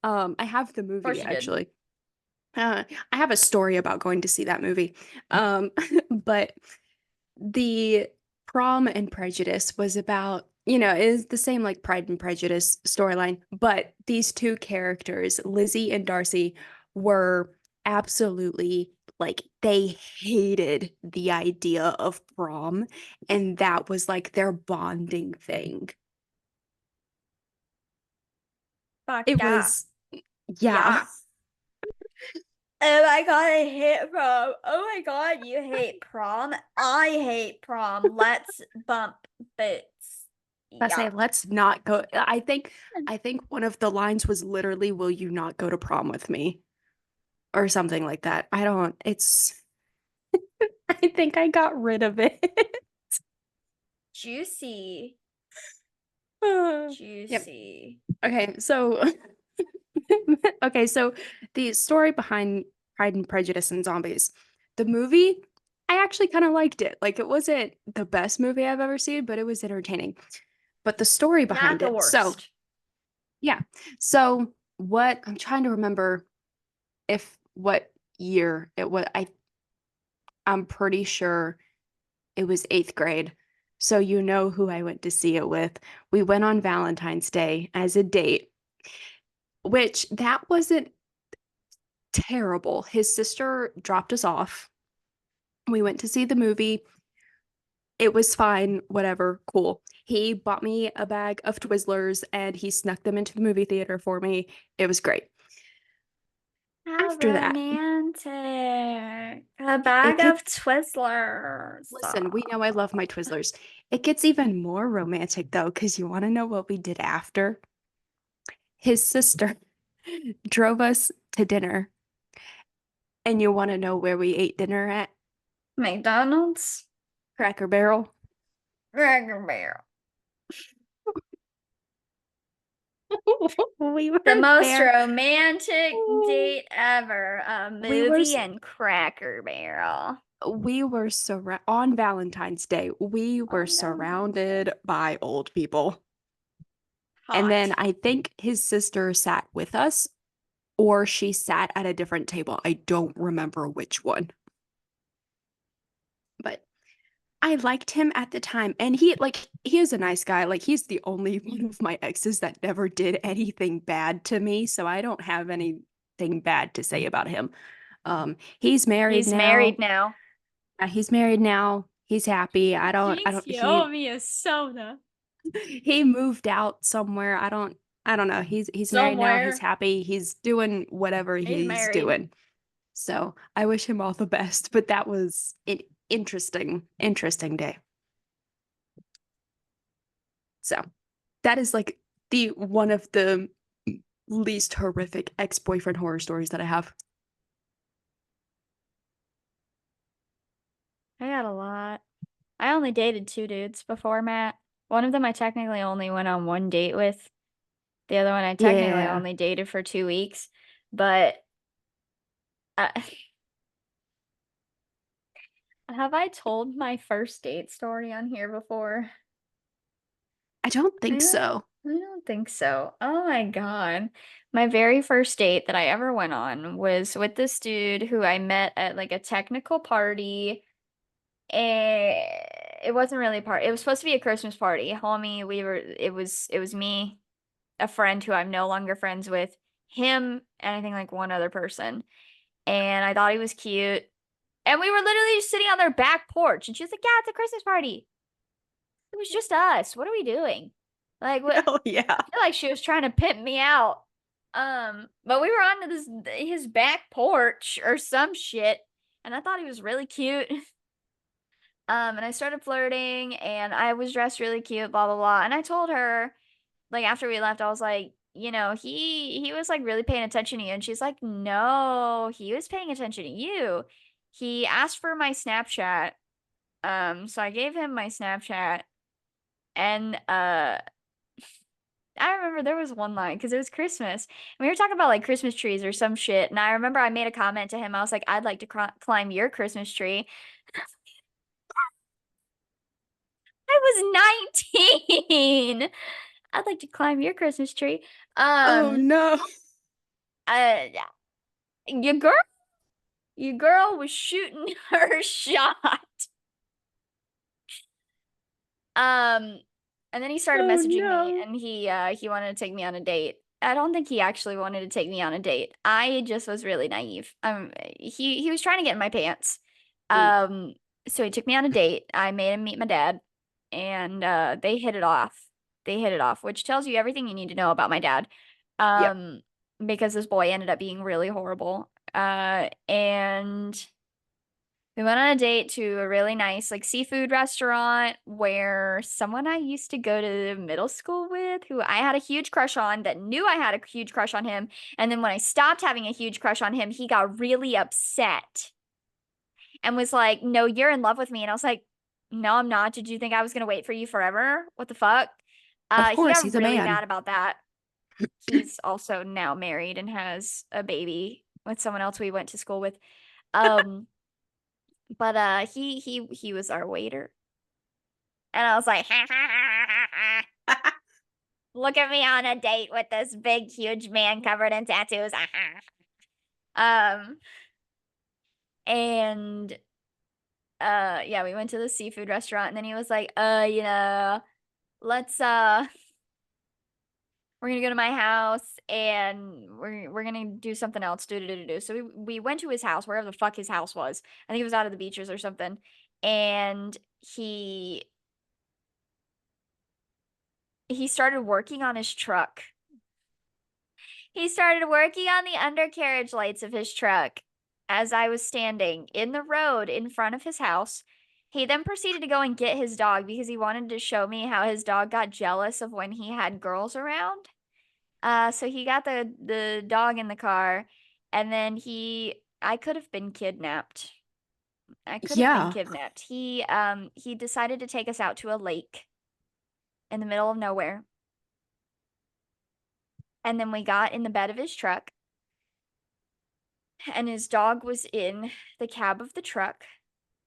I have the Of course movie you did. actually. I have a story about going to see that movie. But the Prom and Prejudice was about, is the same like Pride and Prejudice storyline, but these 2 characters, Lizzie and Darcy, were absolutely like they hated the idea of prom, and that was like their bonding thing. Fuck It yeah. was, yeah. Yeah. Oh my god, I hate prom. Oh my god, you hate prom. I hate prom. Let's bump boots. I say, Yeah. let's not go. I think one of the lines was literally, "Will you not go to prom with me?" or something like that. I don't, it's, I think I got rid of it. Juicy. Yep. Juicy. Okay, so okay, so the story behind Pride and Prejudice and Zombies. The movie, I actually kind of liked it. Like it wasn't the best movie I've ever seen, but it was entertaining. But the story Not behind the it. So, worst. yeah. So what I'm trying to remember if what year it was. I'm pretty sure it was 8th grade. So you know who I went to see it with. We went on Valentine's Day as a date, which that wasn't terrible. His sister dropped us off. We went to see the movie. It was fine, whatever, cool. He bought me a bag of Twizzlers and he snuck them into the movie theater for me. It was great. How After that, romantic. A it bag gets, of Twizzlers. listen, we know I love my Twizzlers. It gets even more romantic though, because you want to know what we did after? His sister drove us to dinner, and you want to know where we ate dinner at? McDonald's? Cracker Barrel. Cracker Barrel. We were The most there. romantic date ever. A We were movie and Cracker Barrel. we were on Valentine's Day. We Oh, were Valentine's surrounded by old people. And then Hot. I think his sister sat with us, or she sat at a different table. I don't remember which one. But I liked him at the time. And he is a nice guy. Like he's the only one of my exes that never did anything bad to me. So I don't have anything bad to say about him. He's married He's now. married now. He's married now. He's happy. I Jinx, don't, you owe me a soda. he moved out somewhere. I don't know. He's married now. He's Somewhere. happy. He's doing whatever He's he's married. doing. So I wish him all the best. But that was an interesting day. So that is like the one of the least horrific ex-boyfriend horror stories that I have. I got a lot. I only dated 2 dudes before Matt. One of them I technically only went on one date with. The other one I technically Yeah. only dated for 2 weeks. But uh, have I told my first date story on here before? I don't I think don't, so. I don't think so. Oh my God. My very first date that I ever went on was with this dude who I met at like a technical party. And it wasn't really a party. It was supposed to be a Christmas party. Homie, it was me, a friend who I'm no longer friends with, him, and I think like one other person. And I thought he was cute. And we were literally just sitting on their back porch. And she was like, yeah, it's a Christmas party. It was just us. What are we doing? Like, what? Oh yeah. I feel like she was trying to pimp me out. But we were on his back porch or some shit. And I thought he was really cute. And I started flirting and I was dressed really cute, blah blah blah. And I told her, like after we left, I was like, he was like really paying attention to you. And she's like, no, he was paying attention to you. He asked for my Snapchat. So I gave him my Snapchat. And I remember there was one line because it was Christmas. And we were talking about like Christmas trees or some shit. And I remember I made a comment to him. I was like, I'd like to climb your Christmas tree. I was 19. I'd like to climb your Christmas tree. Oh Um, no. yeah. Your girl, your girl was shooting her shot. Um, and then he started Oh messaging me no. and he wanted to take me on a date. I don't think he actually wanted to take me on a date. I just was really naive. He was trying to get in my pants. Mm, Um, so he took me on a date. I made him meet my dad, and they hit it off. They hit it off, which tells you everything you need to know about my dad. yep. Um, because this boy ended up being really horrible. And we went on a date to a really nice like seafood restaurant where someone I used to go to middle school with, who I had a huge crush on, that knew I had a huge crush on him. And then when I stopped having a huge crush on him, he got really upset and was like, "No, you're in love with me." And I was like, "No, I'm not. Did you think I was gonna wait for you forever? What the fuck?" Of He course, got he's a really man. mad about that. He's also now married and has a baby with someone else we went to school with. Um, but he was our waiter. And I was like, look at me on a date with this big, huge man covered in tattoos. um, and yeah, we went to the seafood restaurant, and then he was like, let's we're gonna go to my house, and we're gonna do something else. Do. So we went to his house, wherever the fuck his house was. I think it was out of the beaches or something. and he started working on his truck. He started working on the undercarriage lights of his truck as I was standing in the road in front of his house. He then proceeded to go and get his dog because he wanted to show me how his dog got jealous of when he had girls around. So he got the dog in the car, and then I could have been kidnapped. I could have been Yeah. kidnapped. He decided to take us out to a lake in the middle of nowhere. And then we got in the bed of his truck, and his dog was in the cab of the truck.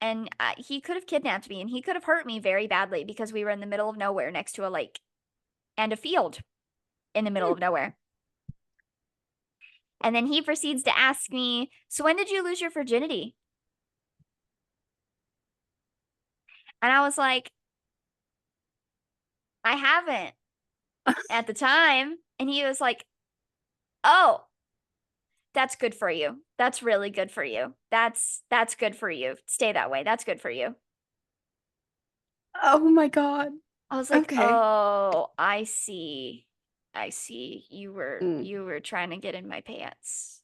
And he could have kidnapped me, and he could have hurt me very badly because we were in the middle of nowhere next to a lake and a field in the middle of nowhere. And then he proceeds to ask me, "So when did you lose your virginity?" And I was like, "I haven't at the time." And he was like, "Oh, that's good for you. That's really good for you. That's good for you. Stay that way. That's good for you." Oh my God. I was like, Okay. "Oh, I see. I see. Mm. You were trying to get in my pants.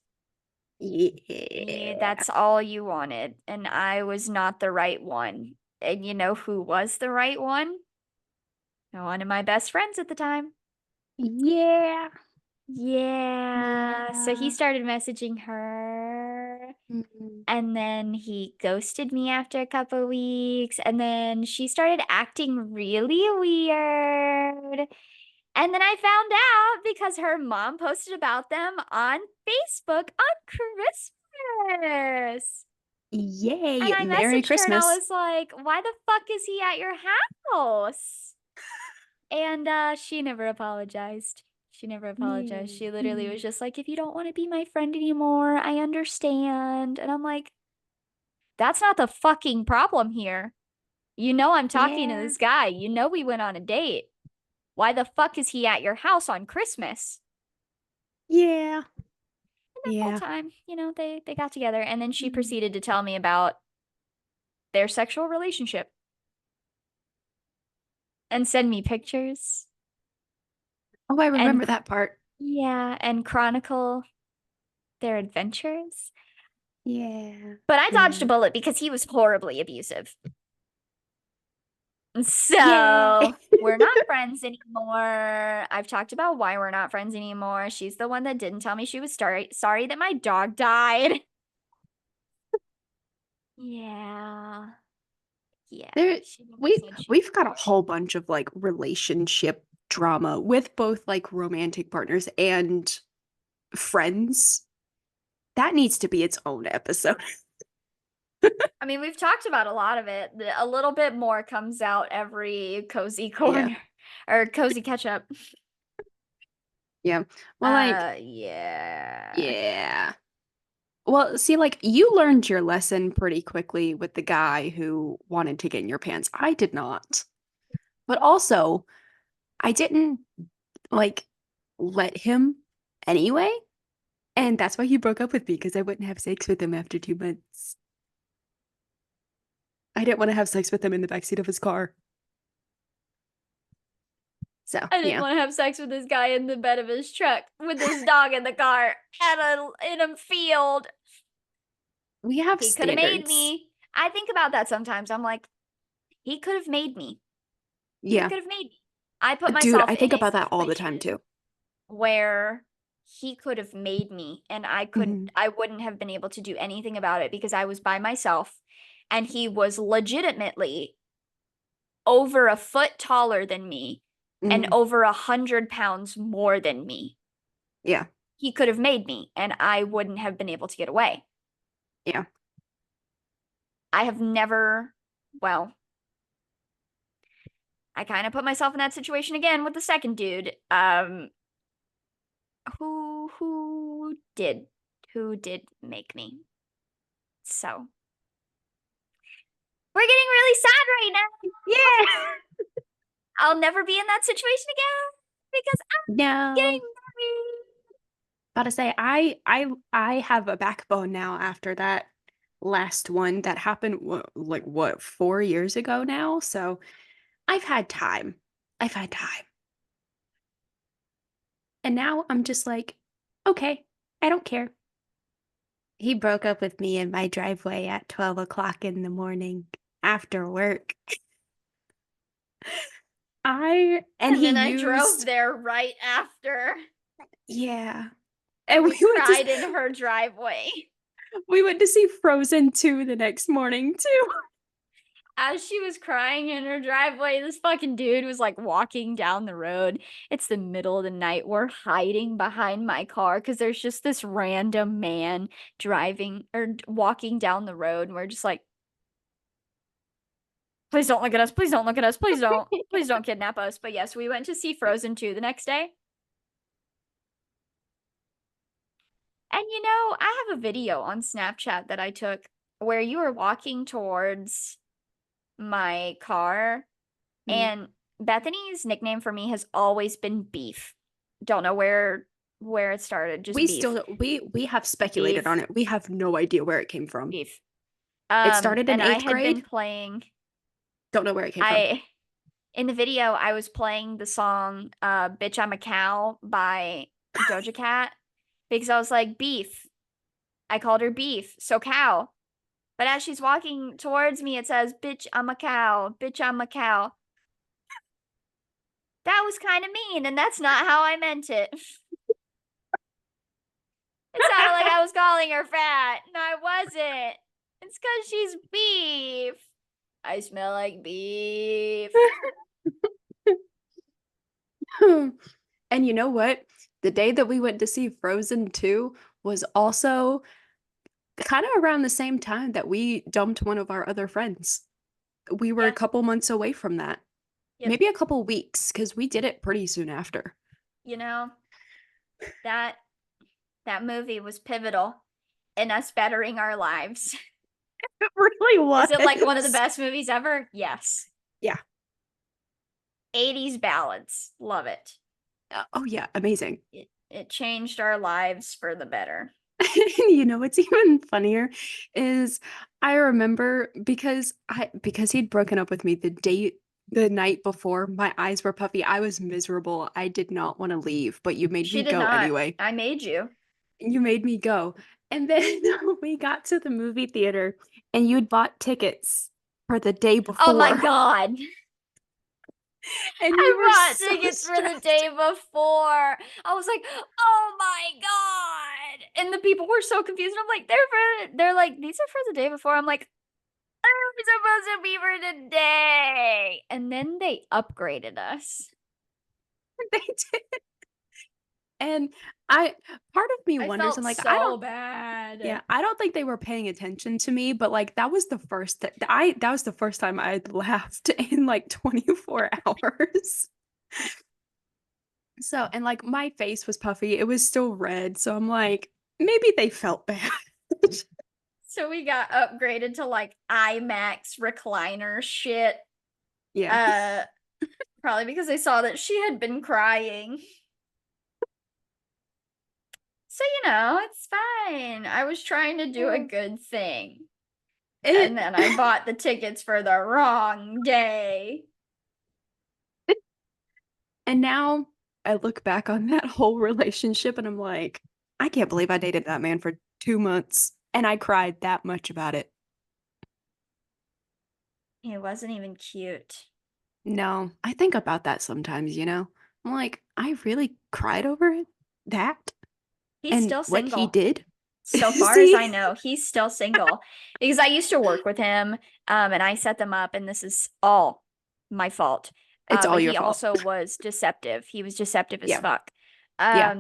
Yeah. That's all you wanted, and I was not the right one." And you know who was the right one? One of my best friends at the time. Yeah. Yeah. So he Yeah. started messaging her, Mhm. and then he ghosted me after a couple weeks, and then she started acting really weird. And then I found out because her mom posted about them on Facebook on Christmas. And Yay. I Merry messaged her and I Christmas. was like, "Why the fuck is he at your house?" And she never apologized. She never apologized. Yeah. She literally Yeah. was just like, "If you don't want to be my friend anymore, I understand." And I'm like, "That's not the fucking problem here. You know I'm talking to Yeah. this guy. You know we went on a date. Why the fuck is he at your house on Christmas?" Yeah. And that whole Yeah. time, they got together, and then she Mm. proceeded to tell me about their sexual relationship and send me pictures Oh, I and remember that part. yeah, and chronicle their adventures. Yeah. But I dodged a Yeah. bullet because he was horribly abusive. Yay. So we're not friends anymore. I've talked about why we're not friends anymore. She's the one that didn't tell me she was sorry that my dog died. Yeah. Yeah. There She never we said she. we've got a whole bunch of like relationship drama with both like romantic partners and friends. That needs to be its own episode. I mean, we've talked about a lot of it. A little bit more comes out every cozy Yeah. corner or cozy catch up. Yeah. Well, like, Yeah. yeah. Well, see, like, you learned your lesson pretty quickly with the guy who wanted to get in your pants. I did not. But also, I didn't, like, let him anyway. And that's why he broke up with me, because I wouldn't have sex with him after 2 months. I didn't want to have sex with him in the backseat of his car. So, I didn't yeah. want to have sex with this guy in the bed of his truck with his dog in the car in a field. We have He could have made standards. me. I think about that sometimes. I'm like, he could have made me. He Yeah. could have made me. I put Dude, myself I in think a about that all the time situation too. where he could have made me, and Mhm. I wouldn't have been able to do anything about it because I was by myself, and he was legitimately over a foot taller than me and Mhm. over 100 pounds more than me. Yeah. He could have made me, and I wouldn't have been able to get away. Yeah. I have never, well, I kind of put myself in that situation again with the second dude. Who did make me. So we're getting really sad right now. Yeah. I'll never be in that situation again because I'm getting No. married. About to say, I have a backbone now after that last one that happened, like, what, 4 years ago now? So, I've had time. I've had time. And now I'm just like, "Okay, I don't care." He broke up with me in my driveway at 12 o'clock in the morning after work. And And he then I drove used there right after, yeah. and And we cried in her driveway. we went to see Frozen 2 the next morning too. As she was crying in her driveway, this fucking dude was like walking down the road. It's the middle of the night. We're hiding behind my car because there's just this random man driving or walking down the road. And we're just like, please don't look at us. Please don't look at us. Please don't. Please don't kidnap us. But yes, we went to see Frozen 2 the next day. And I have a video on Snapchat that I took where you were walking towards my car, Mm. and Bethany's nickname for me has always been Beef. Don't know where it started, just We Beef. still we have speculated on Beef. it. We have no idea where it came from. Beef. It started in And I 8th had been grade. playing Don't know where it came from. in the video I was playing the song Bitch I'm a Cow by Doja Cat because I was like, Beef. I called her Beef, so cow. But as she's walking towards me, it says, Bitch, I'm a cow. Bitch, I'm a cow. That was kind of mean, and that's not how I meant it. It sounded like I was calling her fat, and I wasn't. It's because she's beef. I smell like beef. And you know what? The day that we went to see Frozen 2 was also kind of around the same time that we dumped one of our other friends. We were a Yeah. couple months away from that. Yep. Maybe a couple weeks because we did it pretty soon after. You know, that movie was pivotal in us bettering our lives. It really was. Is it like one of the best movies ever? Yes. Yeah. 80s ballads. Love it. Oh yeah, amazing. It changed our lives for the better. You know what's even funnier is I remember because he'd broken up with me the night before, my eyes were puffy. I was miserable. I did not want to leave, but you made She me did go not. anyway. I made you. You made me go. And then we got to the movie theater and you'd bought tickets for the day Oh my before. God. And you were I bought so tickets for the stressed. day before. I was like, oh my God. And the people were so confused. I'm like, they're like, these are for the day before. I'm like, I'm supposed to be for today. And then they upgraded us. They did. And I part of me I wonders, I'm felt like, I so don't bad. yeah, I don't think they were paying attention to me, but like that was the first time I'd laughed in like 24 hours. So, and like my face was puffy, it was still red, so I'm like, maybe they felt bad. So we got upgraded to like IMAX recliner shit. Yeah. Uh, Probably because they saw that she had been crying. So, it's fine. I was trying to do a good thing. It And then I bought the tickets for the wrong day. and now I look back on that whole relationship and I'm like, I can't believe I dated that man for 2 months and I cried that much about it. It wasn't even cute. No, I think about that sometimes, you know? I'm like, I really cried over it? That? He's And still what he single. did? So far as I See? know, he's still single because I used to work with him, and I set them up, and this is all my fault. It's all But your he fault. also was deceptive. He was deceptive as Yeah. fuck. Yeah.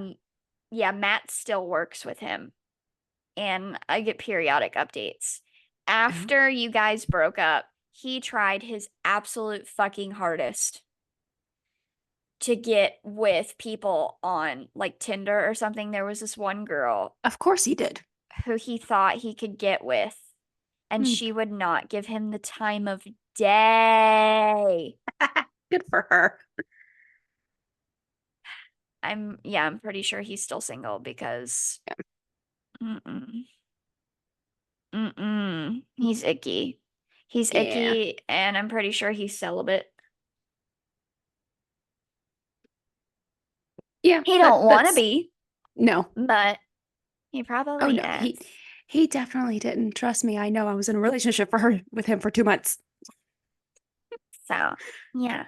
Yeah, Matt still works with him, and I get periodic updates. Oh, After you guys broke up, he tried his absolute fucking hardest to get with people on like Tinder or something. There was this one girl of course he did. who he thought he could get with, and Hmm. she would not give him the time of day. Good for her. I'm pretty sure he's still single because Yeah. mm-mm, He's icky. He's Yeah. icky, and I'm pretty sure he's celibate. Yeah. He don't want to that's be, no. but he Oh probably no. is. He definitely didn't. Trust me. I know. I was in a relationship with him for 2 months. So, yeah.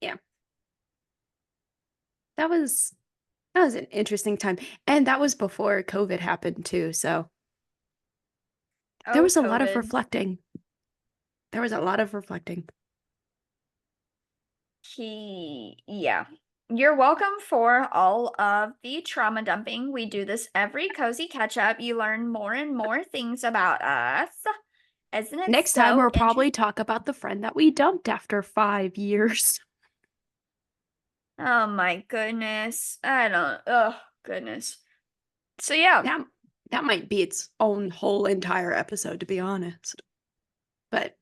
Yeah. That was an interesting time. And that was before COVID happened too, so there Oh, was a lot of COVID. reflecting. There was a lot of reflecting. Yeah. You're welcome for all of the trauma dumping. We do this every cozy catch up. You learn more and more things about us. Isn't it Next time so we'll probably interesting? talk about the friend that we dumped after 5 years. Oh my goodness. Oh, goodness. So, yeah. That might be its own whole entire episode, to be honest. But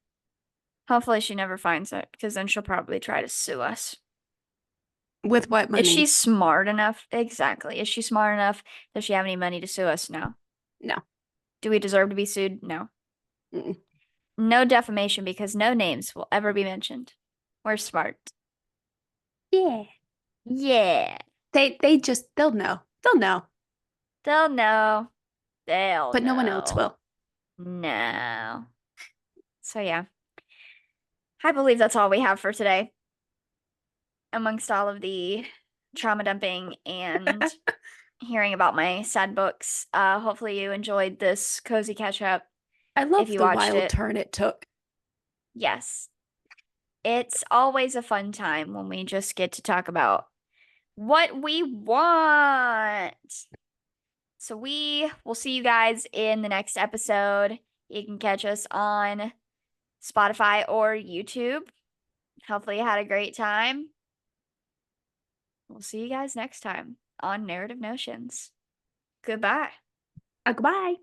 Hopefully she never finds it, because then she'll probably try to sue us. with what money? Is she smart enough? Exactly. Is she smart enough? Does she have any money to sue us? No. No. Do we deserve to be sued? No. Mm-mm. No defamation, because no names will ever be mentioned. We're smart. Yeah. Yeah. They'll know. They'll know. They'll know. They'll But no one else know. will. No. So, yeah. I believe that's all we have for today. Amongst all of the trauma dumping and hearing about my sad books. Hopefully you enjoyed this cozy catch up I if love you the watched wild it. turn it took. Yes. It's always a fun time when we just get to talk about what we want. So we will see you guys in the next episode. You can catch us on Spotify or YouTube. Hopefully you had a great time. We'll see you guys next time on Narrative Notions. Goodbye. Goodbye.